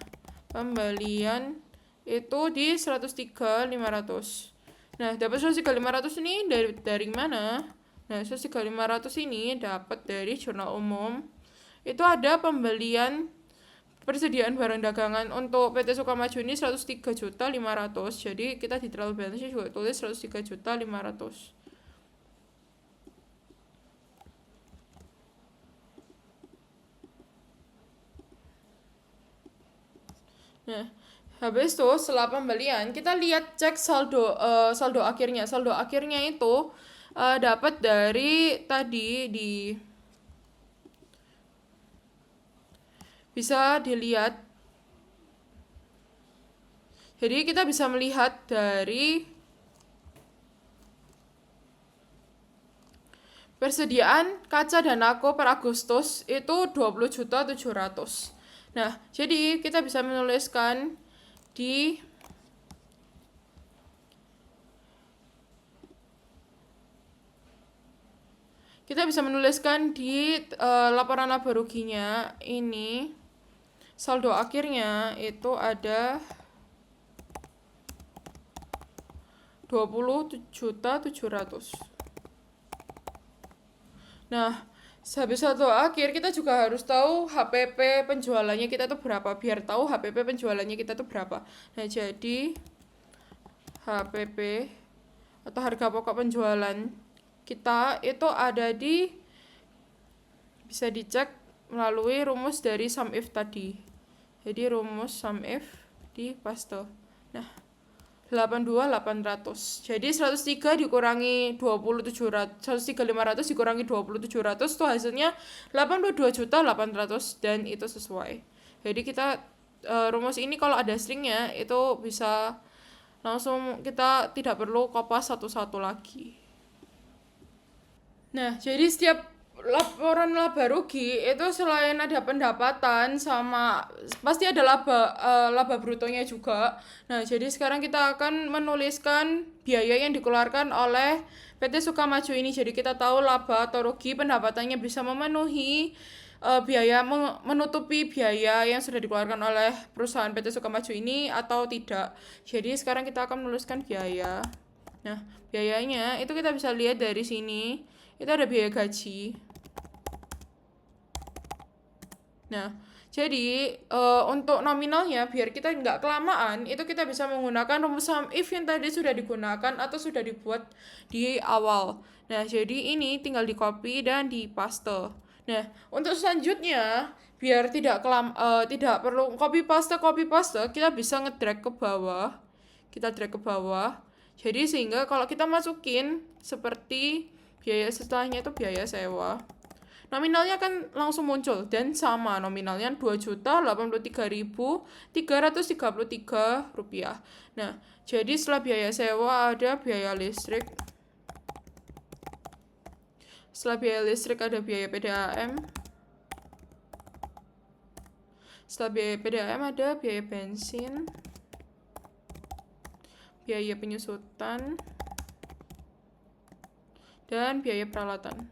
A: pembelian itu di 103.500. Nah, dapat 103.500 ini dari mana? Nah, 103.500 ini dapat dari jurnal umum. Itu ada pembelian persediaan barang dagangan untuk PT Sukamaju ini 103.500.000. Jadi kita di trial balance juga tulis 103.500.000. Nah, habis itu setelah pembelian kita lihat cek saldo akhirnya. Saldo akhirnya itu dapat dari tadi bisa dilihat. Jadi kita bisa melihat dari persediaan kaca dan ako per Agustus itu 20.700.000. Nah, jadi kita bisa menuliskan di laporan laba ruginya ini saldo akhirnya itu ada 20.700.000. Nah, habis saldo akhir kita juga harus tahu HPP penjualannya kita tuh berapa biar tahu HPP penjualannya kita tuh berapa. Nah, jadi HPP atau harga pokok penjualan kita itu ada di, bisa dicek melalui rumus dari sum if tadi. Jadi rumus sum if di paste. Nah, 82.800. Jadi 103 dikurangi 2700, 103.500 dikurangi 2700 itu hasilnya 82.800 dan itu sesuai. Jadi kita rumus ini kalau ada stringnya itu bisa langsung, kita tidak perlu kopas satu-satu lagi. Nah, jadi setiap laporan laba rugi itu selain ada pendapatan sama pasti ada laba brutonya juga. Nah, jadi sekarang kita akan menuliskan biaya yang dikeluarkan oleh PT Sukamaju ini. Jadi kita tahu laba atau rugi pendapatannya bisa memenuhi biaya, menutupi biaya yang sudah dikeluarkan oleh perusahaan PT Sukamaju ini atau tidak. Jadi sekarang kita akan menuliskan biaya. Nah, biayanya itu kita bisa lihat dari sini. Itu ada biaya gaji. Nah, jadi untuk nominalnya biar kita nggak kelamaan, itu kita bisa menggunakan rumus sum if yang tadi sudah digunakan atau sudah dibuat di awal. Nah, jadi ini tinggal di copy dan di paste. Nah, untuk selanjutnya biar tidak perlu copy paste, kita bisa ngedrag ke bawah. Kita drag ke bawah. Jadi sehingga kalau kita masukin seperti biaya setelahnya itu biaya sewa, nominalnya kan langsung muncul dan sama nominalnya Rp2.083.333. Nah, jadi setelah biaya sewa ada biaya listrik. Setelah biaya listrik ada biaya PDAM. Setelah biaya PDAM ada biaya bensin, biaya penyusutan, dan biaya peralatan.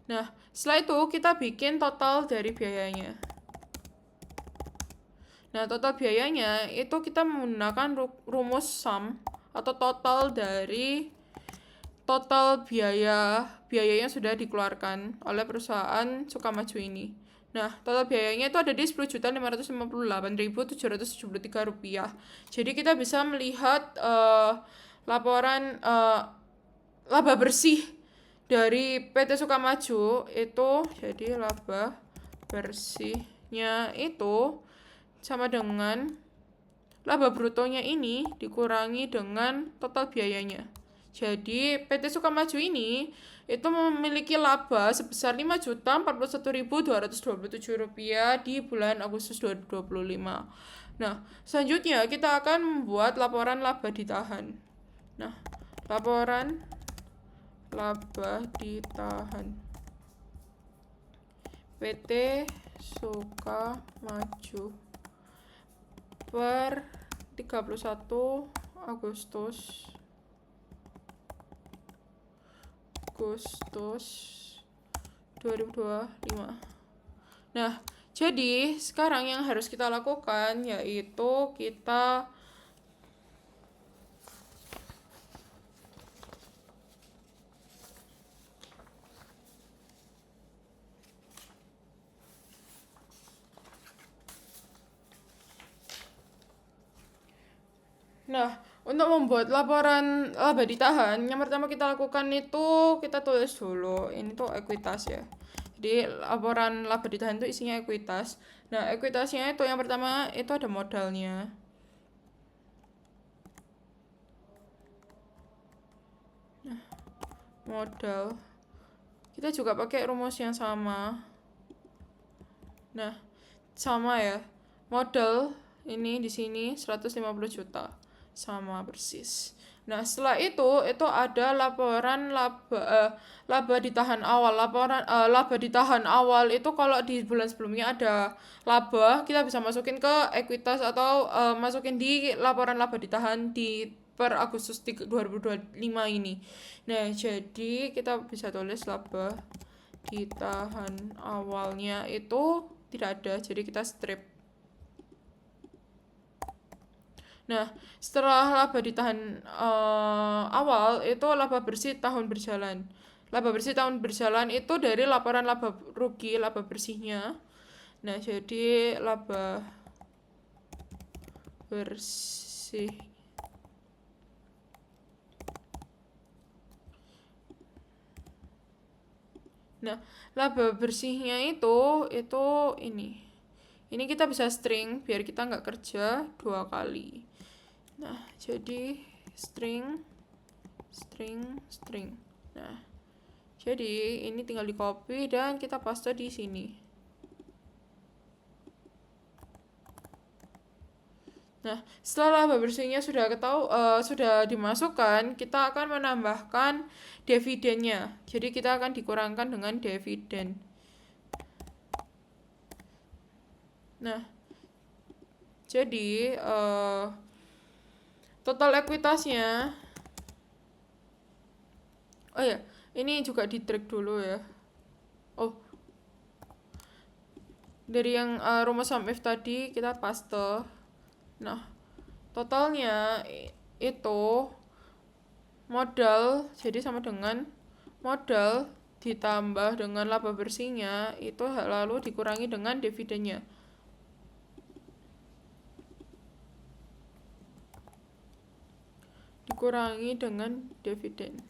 A: Nah, setelah itu kita bikin total dari biayanya. Nah, total biayanya itu kita menggunakan rumus sum atau total dari total biaya yang sudah dikeluarkan oleh perusahaan Sukamaju ini. Nah, total biayanya itu ada di Rp10.558.773. Jadi kita bisa melihat laporan laba bersih dari PT Sukamaju itu, jadi laba bersihnya itu sama dengan laba brutonya ini dikurangi dengan total biayanya. Jadi PT Sukamaju ini itu memiliki laba sebesar Rp5.041.227 di bulan Agustus 2025. Nah, selanjutnya kita akan membuat laporan laba ditahan. Nah, laporan laba ditahan PT Sukamaju per 31 Agustus 2025. Nah, jadi sekarang yang harus kita lakukan yaitu kita untuk membuat laporan laba ditahan, yang pertama kita lakukan itu kita tulis dulu. Ini tuh ekuitas ya. Jadi laporan laba ditahan itu isinya ekuitas. Nah, ekuitasnya itu yang pertama itu ada modalnya. Nah, modal. Kita juga pakai rumus yang sama. Nah, sama ya. Modal ini di sini 150 juta. Sama persis. Nah, setelah itu ada laporan laba ditahan awal. Laporan laba ditahan awal itu kalau di bulan sebelumnya ada laba, kita bisa masukin ke ekuitas atau masukin di laporan laba ditahan di per Agustus 2025 ini. Nah, jadi kita bisa tulis laba ditahan awalnya itu tidak ada, jadi kita strip. Nah, setelah laba ditahan awal itu laba bersih tahun berjalan. Laba bersih tahun berjalan itu dari laporan laba rugi, laba bersihnya. Nah, jadi laba bersih Nah, laba bersihnya itu ini. Ini kita bisa string biar kita nggak kerja 2 kali. Nah, jadi string. Nah, jadi ini tinggal di copy dan kita paste di sini. Nah, setelah laba bersihnya sudah dimasukkan, kita akan menambahkan dividennya. Jadi kita akan dikurangkan dengan dividen. Nah, jadi total ekuitasnya, oh ya, ini juga di drag dulu ya. Oh, dari yang rumus sum if tadi kita paste. Nah, totalnya itu modal, jadi sama dengan modal ditambah dengan laba bersihnya itu lalu dikurangi dengan dividennya. Dikurangi dengan dividen.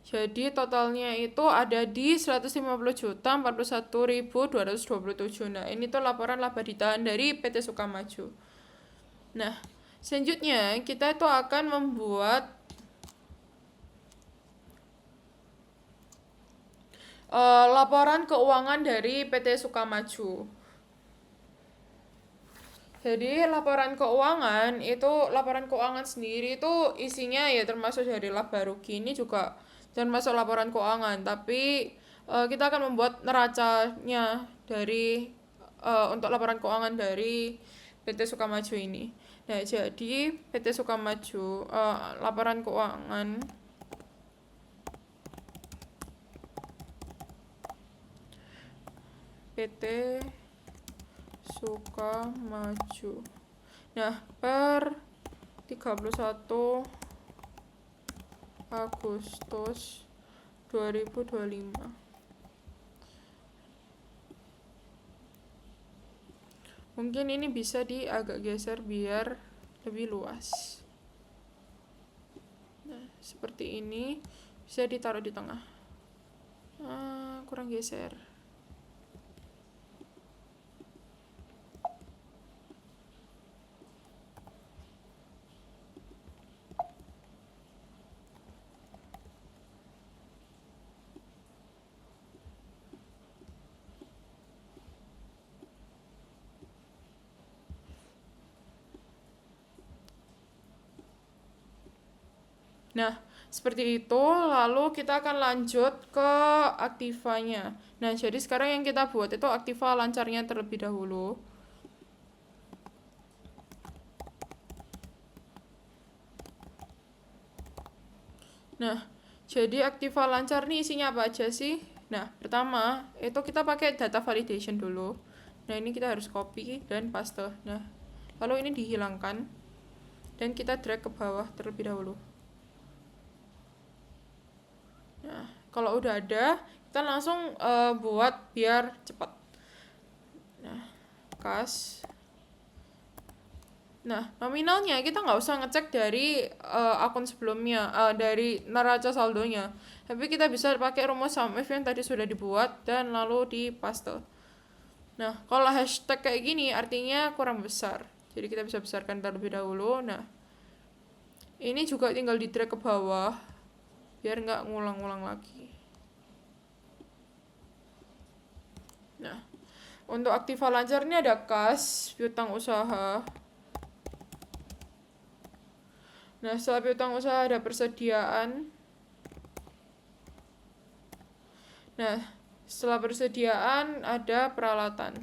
A: Jadi totalnya itu ada di 150.041.227. Nah, ini tuh laporan laba ditahan dari PT Sukamaju. Nah, selanjutnya kita itu akan membuat laporan keuangan dari PT Sukamaju. Jadi laporan keuangan sendiri itu isinya ya termasuk dari laba rugi, ini juga termasuk laporan keuangan, tapi kita akan membuat neracanya dari untuk laporan keuangan dari PT Sukamaju ini. Nah, jadi PT Sukamaju laporan keuangan PT Sukamaju. Nah, per 31 Agustus 2025. Mungkin ini bisa agak geser biar lebih luas. Nah, seperti ini bisa ditaruh di tengah. Kurang geser. Nah, seperti itu, lalu kita akan lanjut ke aktivanya. Nah, jadi sekarang yang kita buat itu aktiva lancarnya terlebih dahulu. Nah, jadi aktiva lancar nih isinya apa aja sih? Nah, pertama, itu kita pakai data validation dulu. Nah, ini kita harus copy dan paste. Nah, lalu ini dihilangkan dan kita drag ke bawah terlebih dahulu. Nah, kalau udah ada, kita langsung buat biar cepat. Nah, kas. Nah, nominalnya kita nggak usah ngecek dari akun sebelumnya, dari neraca saldonya. Tapi kita bisa pakai rumus sum if yang tadi sudah dibuat dan lalu di paste. Nah, kalau hashtag kayak gini artinya kurang besar. Jadi kita bisa besarkan terlebih dahulu. Nah, ini juga tinggal di drag ke bawah biar nggak ngulang-ngulang lagi. Nah, untuk aktiva lancar ini ada kas, piutang usaha. Nah, setelah piutang usaha ada persediaan. Nah, setelah persediaan ada peralatan.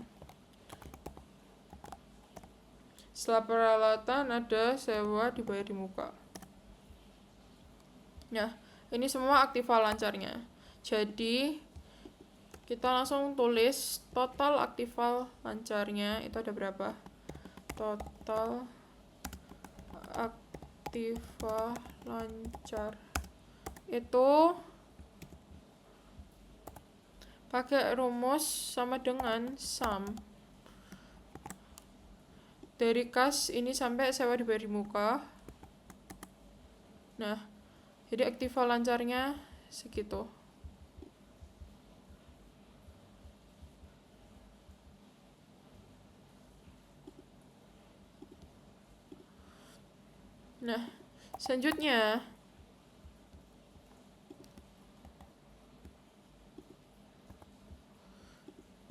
A: Setelah peralatan ada sewa dibayar di muka. Nah, ini semua aktiva lancarnya. Jadi, kita langsung tulis total aktiva lancarnya itu ada berapa? Total aktiva lancar itu pakai rumus sama dengan sum dari kas ini sampai sewa dibayar di muka. Nah, jadi aktiva lancarnya segitu. Nah, selanjutnya,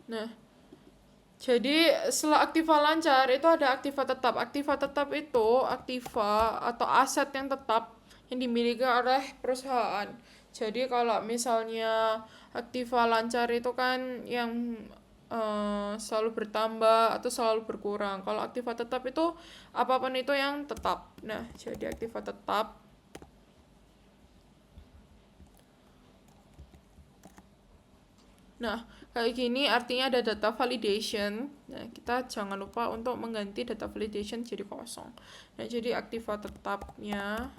A: nah, jadi setelah aktiva lancar itu ada aktiva tetap. Aktiva tetap itu aktiva atau aset yang tetap yang dimiliki oleh perusahaan. Jadi kalau misalnya aktiva lancar itu kan yang selalu bertambah atau selalu berkurang. Kalau aktiva tetap itu apapun itu yang tetap. Nah, jadi aktiva tetap. Nah, kayak gini artinya ada data validation. Nah, kita jangan lupa untuk mengganti data validation jadi kosong. Nah, jadi aktiva tetapnya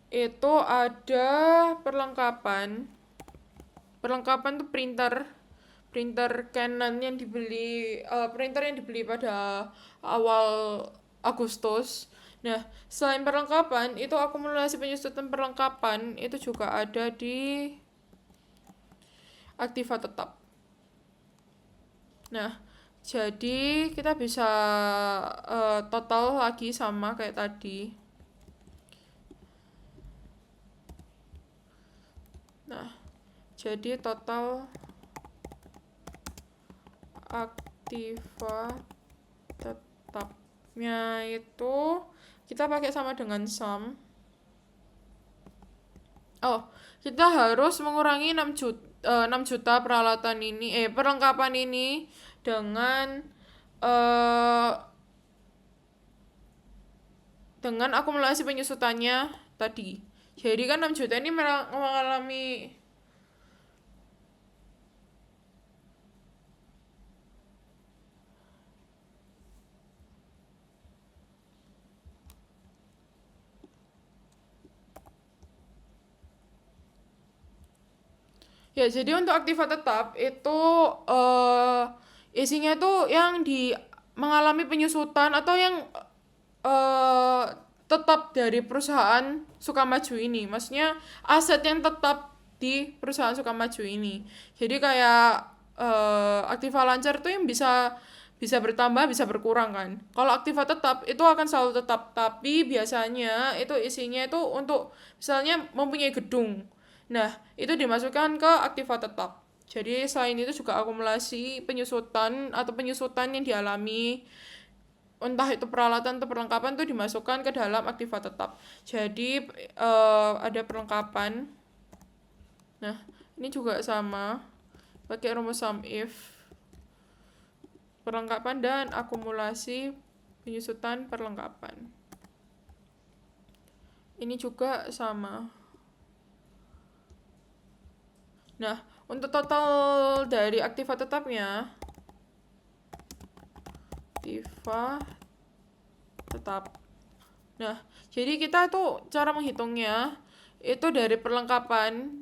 A: itu ada perlengkapan. Perlengkapan tuh printer Canon yang dibeli, printer yang dibeli pada awal Agustus. Nah, selain perlengkapan, itu akumulasi penyusutan perlengkapan itu juga ada di aktiva tetap. Nah, jadi kita bisa total lagi sama kayak tadi. Nah, jadi total aktiva tetapnya itu kita pakai sama dengan sum. Oh, kita harus mengurangi 6 juta peralatan ini, perlengkapan ini dengan akumulasi penyusutannya tadi. Jadi kan 6 juta ini mengalami ya, jadi untuk aktiva tetap itu isinya tuh yang mengalami penyusutan atau yang tetap dari perusahaan Sukamaju ini. Maksudnya aset yang tetap di perusahaan Sukamaju ini. Jadi kayak aktiva lancar tuh yang bisa bertambah, bisa berkurang kan. Kalau aktiva tetap itu akan selalu tetap, tapi biasanya itu isinya itu untuk misalnya mempunyai gedung. Nah, itu dimasukkan ke aktiva tetap. Jadi selain itu juga akumulasi penyusutan atau penyusutan yang dialami entah itu peralatan atau perlengkapan itu dimasukkan ke dalam aktiva tetap. Jadi ada perlengkapan. Nah, ini juga sama pakai rumus sum if. Perlengkapan dan akumulasi penyusutan perlengkapan. Ini juga sama. Nah, untuk total dari aktiva tetapnya, aktiva tetap. Nah, jadi kita tuh cara menghitungnya itu dari perlengkapan.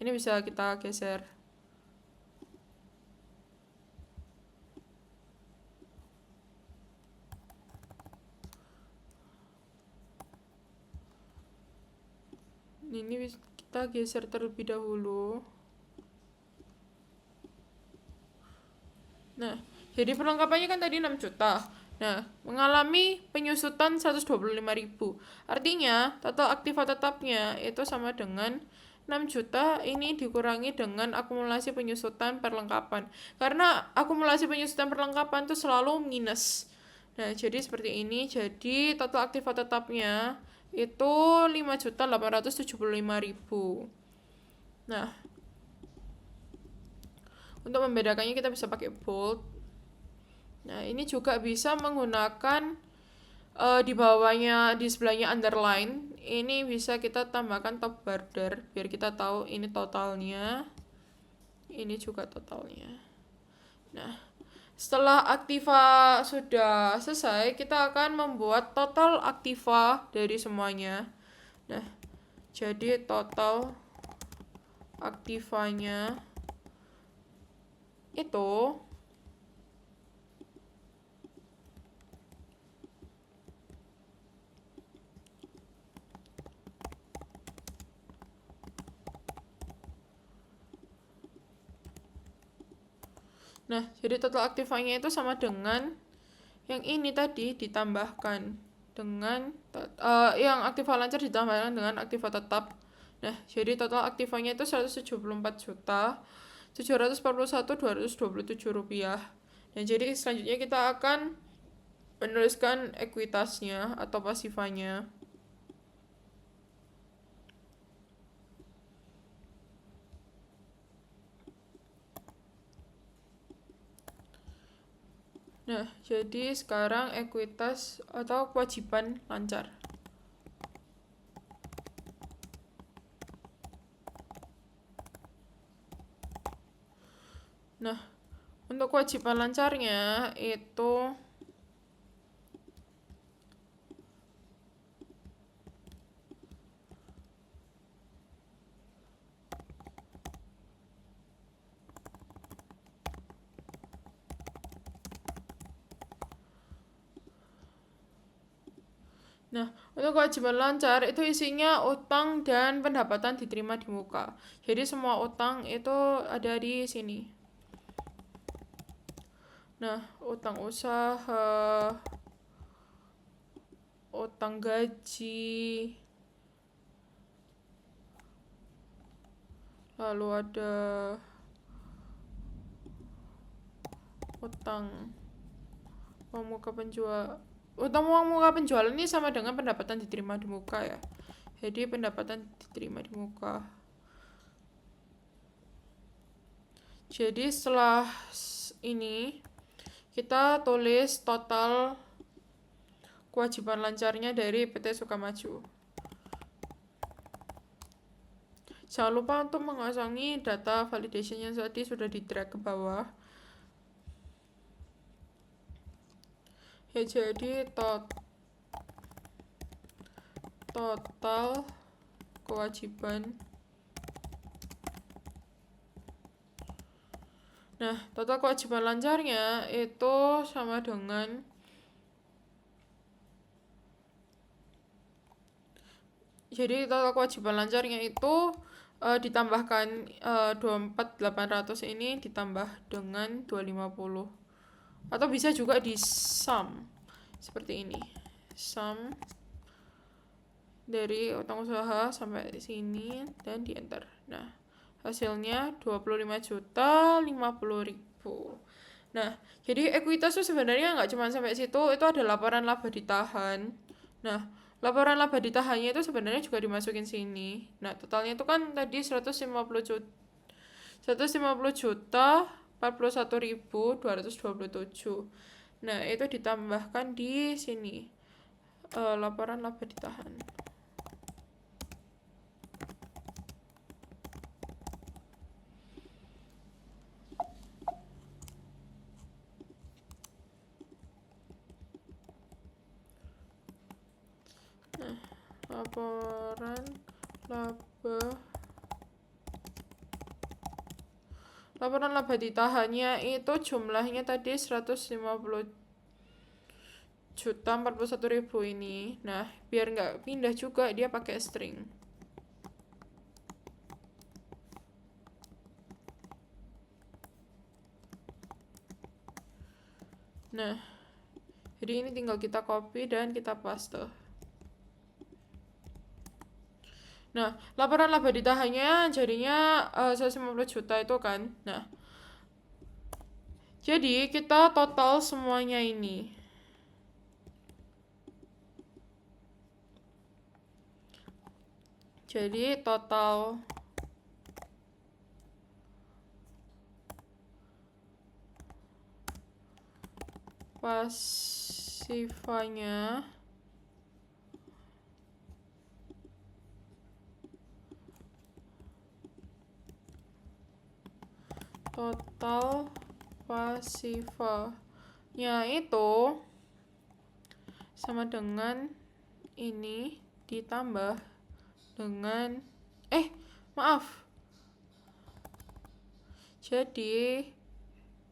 A: Ini bisa kita geser. Ini kita geser terlebih dahulu. Nah, jadi perlengkapannya kan tadi 6 juta. Nah, mengalami penyusutan 125.000. Artinya, total aktiva tetapnya itu sama dengan 6 juta ini dikurangi dengan akumulasi penyusutan perlengkapan. Karena akumulasi penyusutan perlengkapan itu selalu minus. Nah, jadi seperti ini. Jadi, total aktiva tetapnya itu 5.875.000. Nah, untuk membedakannya kita bisa pakai bold. Nah, ini juga bisa menggunakan di bawahnya, di sebelahnya underline. Ini bisa kita tambahkan top border biar kita tahu ini totalnya. Ini juga totalnya. Nah, setelah aktiva sudah selesai, kita akan membuat total aktiva dari semuanya. Nah, jadi total aktivanya itu Nah, jadi total aktivanya itu sama dengan yang ini tadi ditambahkan dengan yang aktiva lancar ditambahkan dengan aktiva tetap. Nah, jadi total aktivanya itu 174.741.227 rupiah. Dan jadi selanjutnya kita akan menuliskan ekuitasnya atau pasifanya. Nah, jadi sekarang ekuitas atau kewajiban lancar. Nah, untuk kewajiban lancarnya itu Nah, untuk kewajiban lancar itu isinya utang dan pendapatan diterima di muka. Jadi semua utang itu ada di sini. Nah, utang usaha, utang gaji, lalu ada utang uang muka penjual. Utang uang muka penjualan ini sama dengan pendapatan diterima di muka ya. Jadi pendapatan diterima di muka. Jadi setelah ini kita tulis total kewajiban lancarnya dari PT Sukamaju. Jangan lupa untuk mengasangi data validation yang tadi sudah di drag ke bawah. Ya, jadi total kewajiban. Nah, total kewajiban lancarnya itu sama dengan jadi total kewajiban lancarnya itu ditambahkan 24.800 ini ditambah dengan 250. Atau bisa juga di sum seperti ini, sum dari utang usaha sampai di sini dan di enter. Nah, hasilnya 25.050.000. Nah, jadi ekuitas itu sebenarnya nggak cuma sampai situ, itu ada laporan laba ditahan. Nah, laporan laba ditahannya itu sebenarnya juga dimasukin sini. Nah, totalnya itu kan tadi 150 juta 41.227. Nah, itu ditambahkan di sini. Laporan laba ditahan. Nah, laporan laba ditahannya itu jumlahnya tadi 150.041.000 ini. Nah, biar nggak pindah juga dia pakai string. Nah, jadi ini tinggal kita copy dan kita paste. Nah, laporan laba ditahannya jadinya 150 juta itu kan. Nah, jadi kita total semuanya ini. Jadi total pasifanya itu sama dengan ini ditambah dengan maaf. Jadi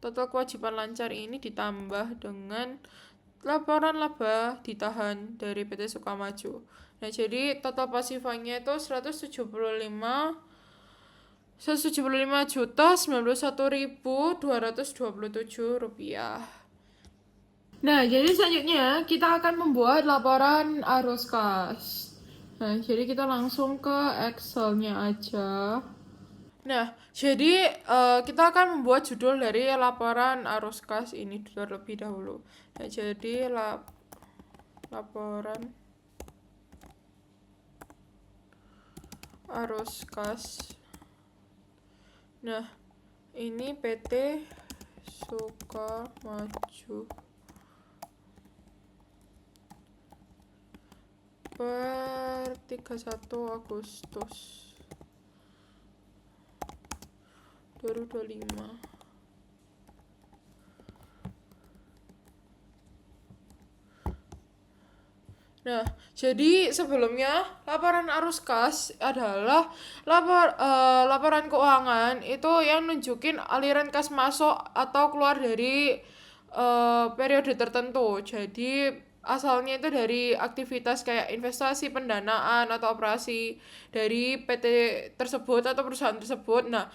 A: total kewajiban lancar ini ditambah dengan laporan laba ditahan dari PT Sukamaju. Nah, jadi total pasifanya itu 175 175.901.227 rupiah. Nah, jadi selanjutnya kita akan membuat laporan arus kas. Nah, jadi kita langsung ke Excel-nya aja. Nah, jadi kita akan membuat judul dari laporan arus kas ini terlebih dahulu. Nah, jadi laporan arus kas. Nah, ini PT Sukamaju per 31 Agustus 2025. Nah, jadi sebelumnya laporan arus kas adalah laporan keuangan itu yang nunjukin aliran kas masuk atau keluar dari periode tertentu. Jadi asalnya itu dari aktivitas kayak investasi, pendanaan atau operasi dari PT tersebut atau perusahaan tersebut. Nah,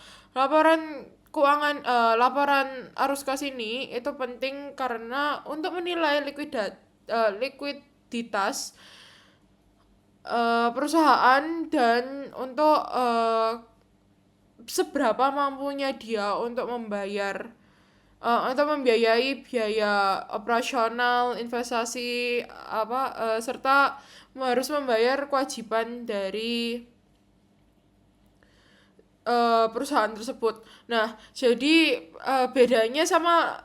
A: laporan arus kas ini itu penting karena untuk menilai likuiditas perusahaan dan untuk seberapa mampunya dia untuk membiayai biaya operasional, investasi serta harus membayar kewajiban dari perusahaan tersebut. Nah, jadi bedanya sama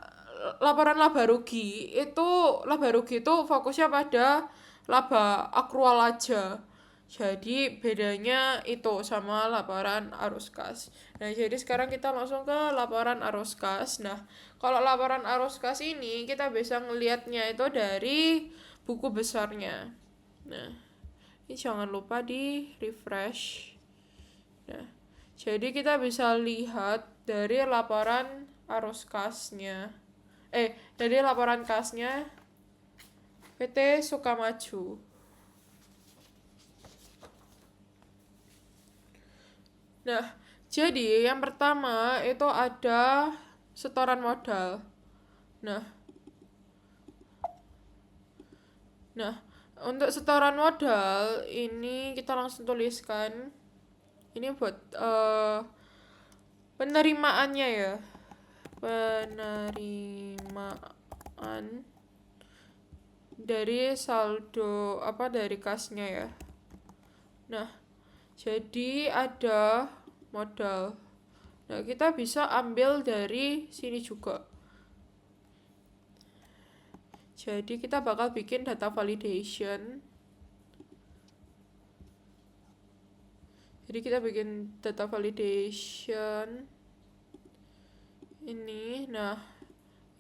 A: laporan laba rugi itu fokusnya pada laba akrual aja. Jadi bedanya itu sama laporan arus kas. Nah, jadi sekarang kita langsung ke laporan arus kas. Nah, kalau laporan arus kas ini kita bisa ngelihatnya itu dari buku besarnya. Nah, ini jangan lupa di refresh. Nah, jadi kita bisa lihat dari laporan arus kasnya. Dari laporan kasnya PT Sukamaju. Nah, jadi yang pertama itu ada setoran modal. Nah, untuk setoran modal ini kita langsung tuliskan. Ini buat penerimaannya ya. Penerimaan dari saldo dari kasnya ya. Nah, jadi ada modal. Nah, kita bisa ambil dari sini juga. Jadi kita bakal bikin data validation. Jadi kita bikin data validation ini. Nah,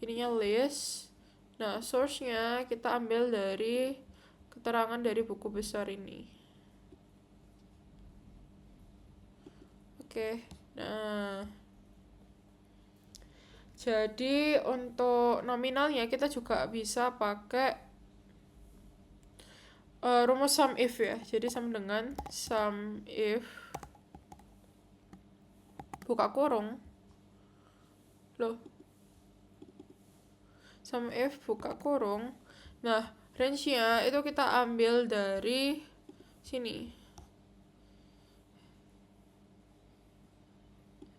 A: ininya list. Nah, source-nya kita ambil dari keterangan dari buku besar ini. Oke. Nah, jadi untuk nominalnya kita juga bisa pakai rumus sum if ya. Jadi sama dengan sum if buka kurung sum if buka kurung. Nah, range-nya itu kita ambil dari sini.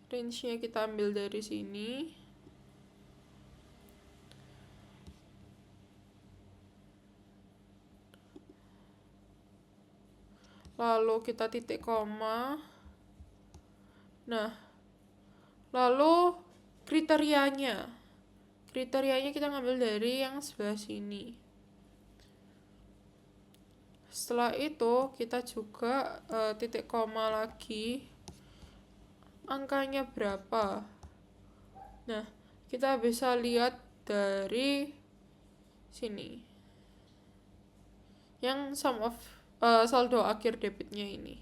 A: Range-nya kita ambil dari sini. Lalu kita titik koma. Nah, lalu kriterianya kita ngambil dari yang sebelah sini. Setelah itu kita juga titik koma lagi, angkanya berapa. Nah, kita bisa lihat dari sini yang sum of saldo akhir debitnya ini.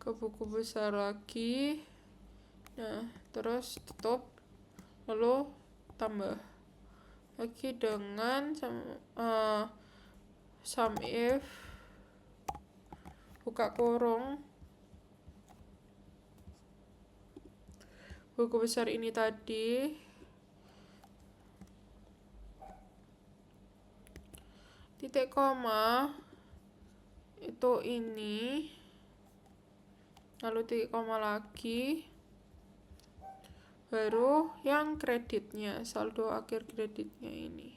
A: Ke buku besar lagi. Nah, terus tutup, lalu tambah lagi dengan sum if buka kurung, buku besar ini tadi, titik koma itu ini, lalu titik koma lagi, baru yang kreditnya, saldo akhir kreditnya ini.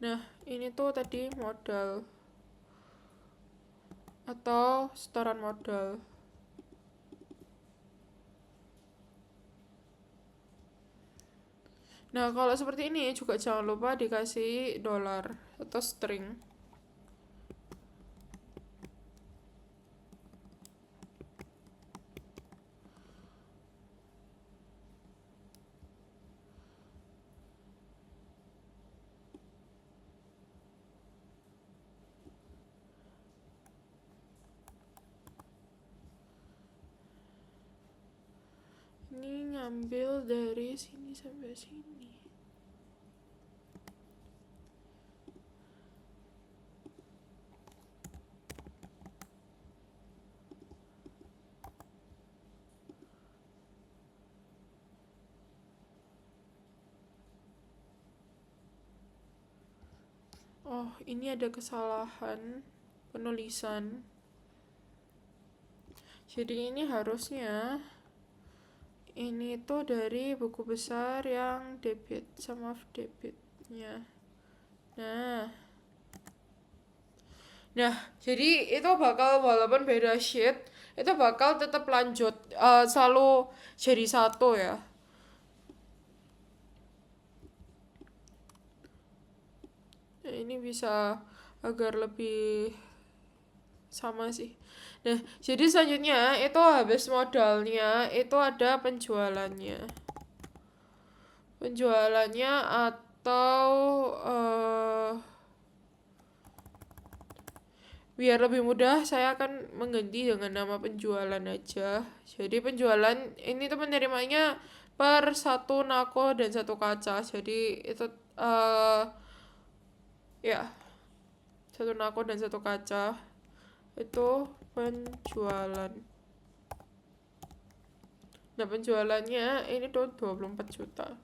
A: Nah, ini tuh tadi modal atau setoran modal. Nah, kalau seperti ini juga jangan lupa dikasih dolar atau string. Ini ngambil dari sini sampai sini. Oh, ini ada kesalahan penulisan. Jadi ini harusnya ini tuh dari buku besar yang debit, sum of debitnya. Nah, jadi itu bakal walaupun beda sheet, itu bakal tetap lanjut, selalu jadi satu ya. Nah, ini bisa agar lebih sama sih. Nah, jadi selanjutnya itu habis modalnya, itu ada penjualannya. Penjualannya atau biar lebih mudah saya akan mengganti dengan nama penjualan aja. Jadi penjualan ini tuh menerimanya per 1 nako dan 1 kaca. Jadi itu ya 1 nako dan 1 kaca itu penjualan. Nah, penjualannya ini tuh 24 juta.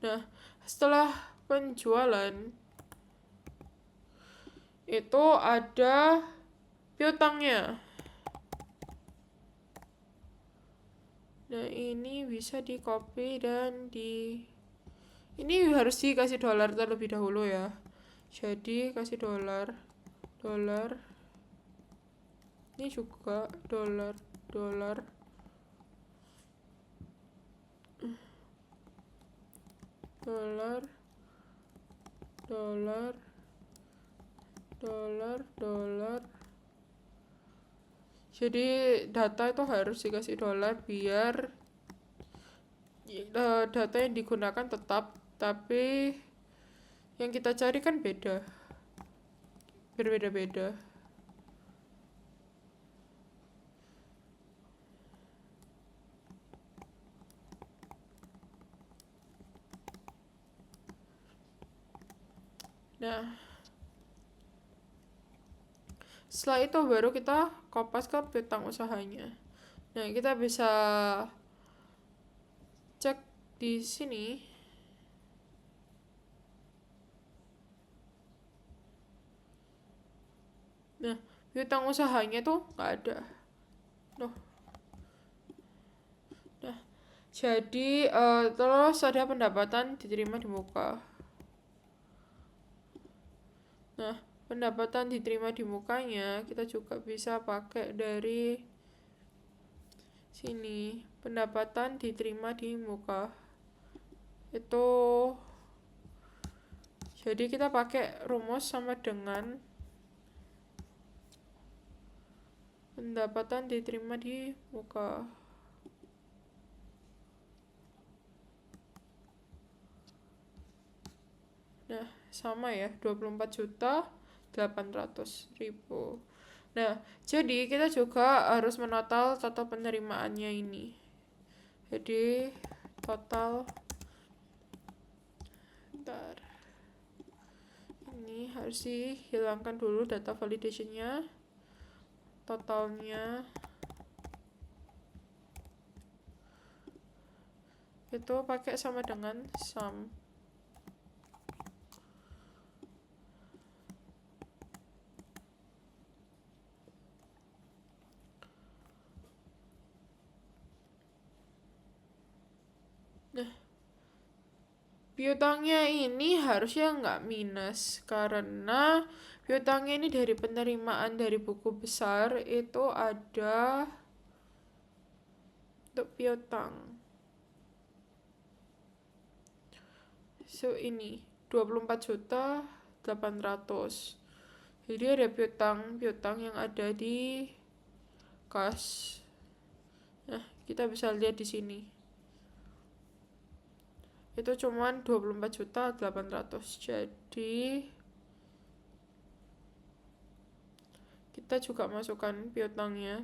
A: Nah, setelah penjualan itu ada piutangnya. Nah, ini bisa di copy dan ini harus dikasih dolar terlebih dahulu ya. Jadi kasih dolar. Ini juga dolar. Jadi data itu harus dikasih dolar biar data yang digunakan tetap, tapi yang kita cari kan berbeda-beda. Nah, setelah itu baru kita kopas ke piutang usahanya. Nah, kita bisa cek di sini. Nah, piutang usahanya tuh nggak ada. Nah, jadi terus ada pendapatan diterima di muka. Nah, pendapatan diterima di mukanya kita juga bisa pakai dari sini. Pendapatan diterima di muka itu, jadi kita pakai rumus sama dengan pendapatan diterima di muka. Nah, sama ya, 24.800.000. Nah, jadi kita juga harus menotal total penerimaannya ini. Jadi total. Bentar. Ini harus dihilangkan dulu data validationnya, totalnya itu pakai sama dengan sum. Nah, piutangnya ini harusnya nggak minus, karena piutangnya ini dari penerimaan dari buku besar itu ada untuk piutang. So ini 24.800.000. Jadi ada piutang yang ada di kas. Nah, kita bisa lihat di sini. Itu cuman 24.800.000. Jadi kita juga masukkan piutangnya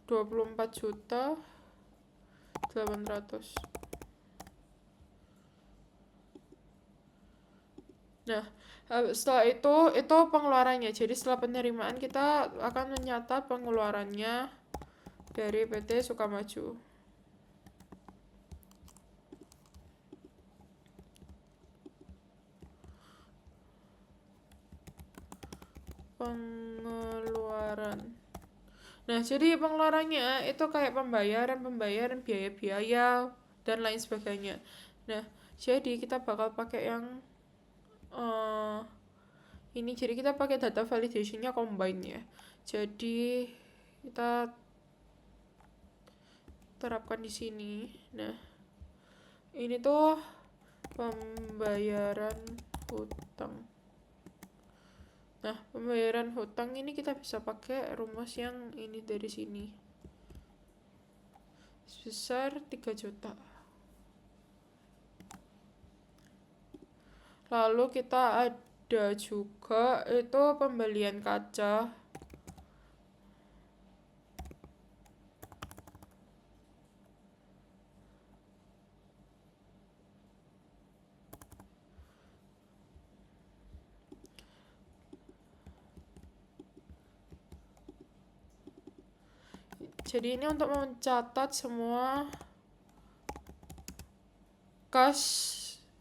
A: 24.800.000. Nah, setelah itu pengeluarannya. Jadi setelah penerimaan kita akan mencatat pengeluarannya dari PT Sukamaju. Pengeluaran. Nah, jadi pengeluarannya itu kayak pembayaran biaya-biaya dan lain sebagainya. Nah, jadi kita bakal pakai yang ini. Jadi kita pakai data validationnya combine ya. Jadi kita terapkan di sini. Nah, ini tuh pembayaran hutang. Nah, pembayaran hutang ini kita bisa pakai rumus yang ini dari sini. Sebesar 3 juta. Lalu kita ada juga itu pembelian kaca. Jadi ini untuk mencatat semua kas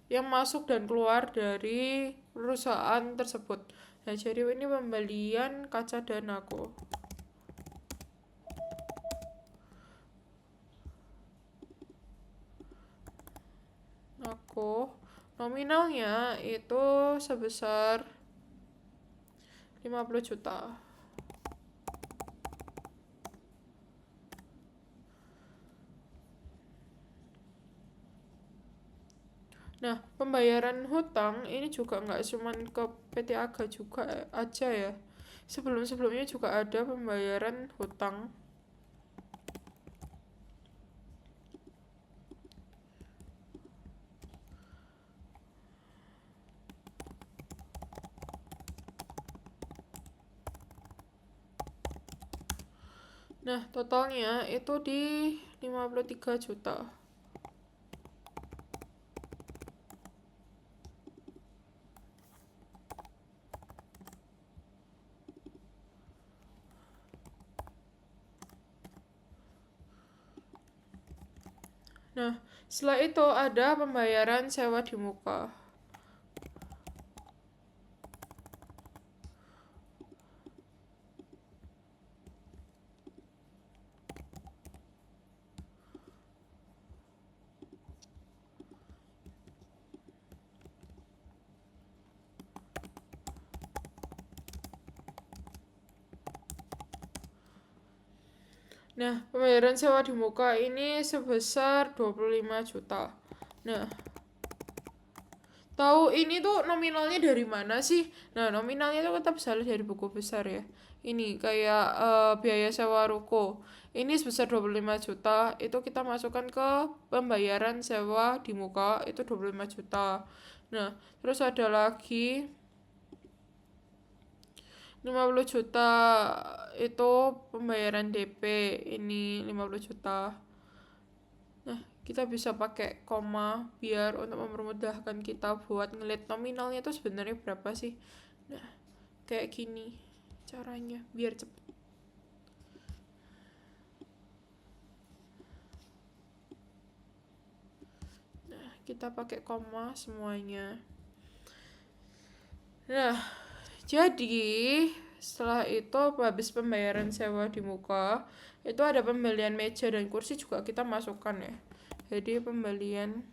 A: yang masuk dan keluar dari perusahaan tersebut. Nah, jadi ini pembelian kaca Danako. Nominalnya itu sebesar 50 juta. Nah, pembayaran hutang ini juga nggak cuma ke PT Aga juga aja ya. Sebelum-sebelumnya juga ada pembayaran hutang. Nah, totalnya itu di 53 juta. Nah, setelah itu ada pembayaran sewa di muka. Nah, pembayaran sewa di muka ini sebesar 25 juta. Nah, tahu ini tuh nominalnya dari mana sih? Nah, nominalnya tuh kita bisa lihat dari buku besar ya. Ini kayak biaya sewa ruko. Ini sebesar 25 juta. Itu kita masukkan ke pembayaran sewa di muka, itu 25 juta. Nah, terus ada lagi. 50 juta itu pembayaran DP, ini 50 juta. Nah, kita bisa pakai koma biar untuk mempermudahkan kita buat ngeliat nominalnya itu sebenarnya berapa sih. Nah, kayak gini caranya biar cepet. Nah, kita pakai koma semuanya. Nah, jadi setelah itu habis pembayaran sewa di muka, itu ada pembelian meja dan kursi juga kita masukkan ya. Jadi pembelian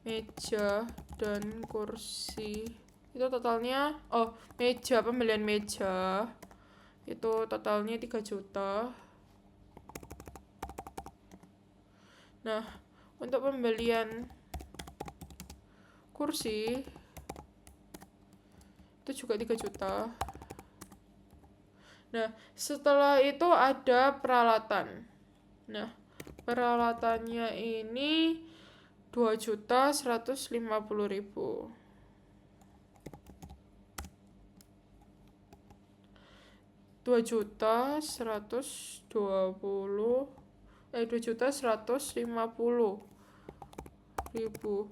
A: meja dan kursi itu totalnya, pembelian meja itu totalnya 3 juta. Nah, untuk pembelian kursi itu juga 3 juta. Nah, setelah itu ada peralatan. Nah, peralatannya ini 2.150.000. 2.150.000.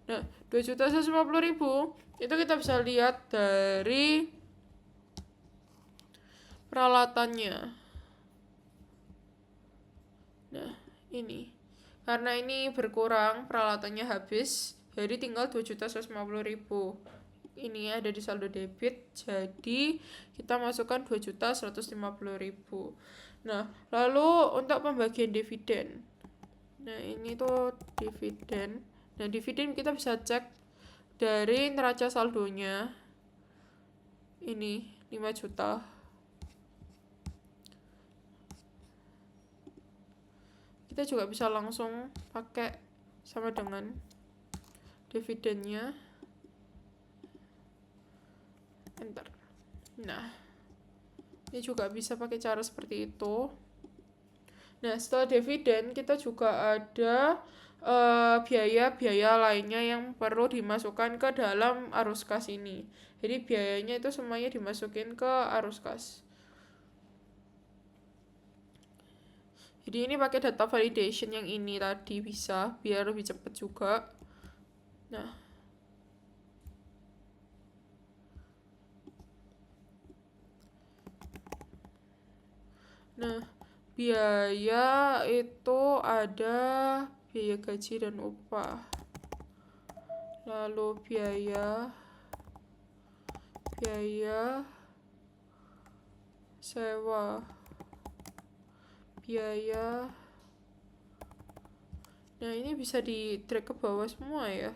A: Nah, 2.150.000 itu kita bisa lihat dari peralatannya. Nah, ini karena ini berkurang, peralatannya habis, jadi tinggal 2.150.000. Ini ada di saldo debit, jadi kita masukkan 2.150.000. Nah, lalu untuk pembagian dividen. Nah, ini tuh dividen. Nah, dividen kita bisa cek dari neraca saldonya. Ini 5 juta. Kita juga bisa langsung pakai sama dengan dividennya. Enter. Nah, ini juga bisa pakai cara seperti itu. Nah, setelah dividen kita juga ada biaya-biaya lainnya yang perlu dimasukkan ke dalam arus kas ini. Jadi biayanya itu semuanya dimasukin ke arus kas. Jadi ini pakai data validation yang ini tadi bisa biar lebih cepat juga. Nah, biaya itu ada biaya gaji dan upah. Lalu biaya sewa. Biaya. Nah, ini bisa di drag ke bawah semua ya.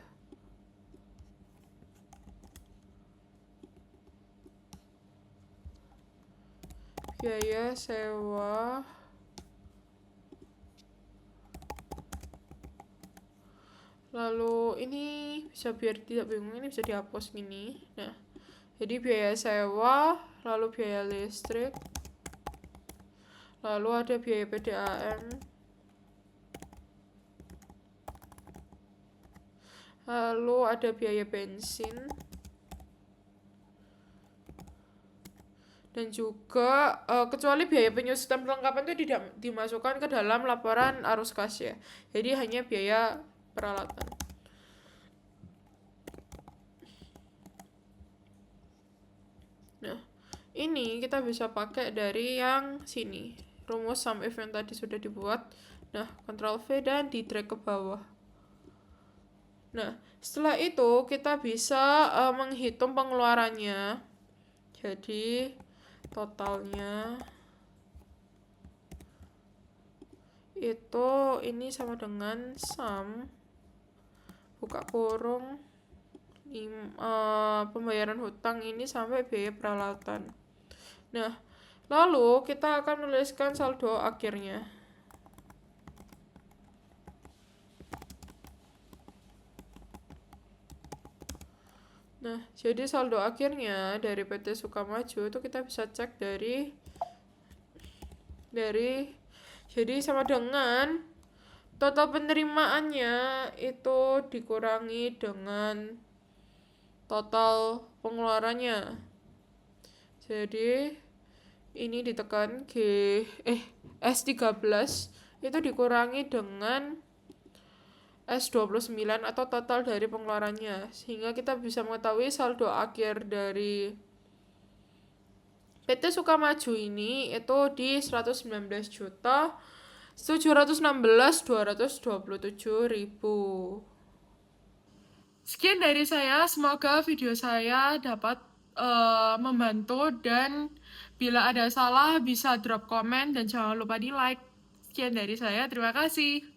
A: Biaya sewa. Lalu ini bisa biar tidak bingung, ini bisa dihapus gini. Nah, jadi biaya sewa, lalu biaya listrik, lalu ada biaya PDAM, lalu ada biaya bensin, dan juga kecuali biaya penyusutan perlengkapan itu tidak dimasukkan ke dalam laporan arus kas ya. Jadi hanya biaya peralatan. Nah, ini kita bisa pakai dari yang sini. Rumus sum if yang tadi sudah dibuat. Nah, Ctrl V dan di drag ke bawah. Nah, setelah itu kita bisa menghitung pengeluarannya. Jadi totalnya itu ini sama dengan sum buka kurung pembayaran hutang ini sampai biaya peralatan. Nah, lalu kita akan menuliskan saldo akhirnya. Nah, jadi saldo akhirnya dari PT Sukamaju itu kita bisa cek dari jadi sama dengan total penerimaannya itu dikurangi dengan
B: total pengeluarannya. Jadi ini ditekan S13 itu dikurangi dengan S29 atau total dari pengeluarannya, sehingga kita bisa mengetahui saldo akhir dari PT Sukamaju ini itu di 119.716.227
A: Sekian dari saya, semoga video saya dapat membantu, dan bila ada salah bisa drop komen dan jangan lupa di like. Sekian dari saya, terima kasih.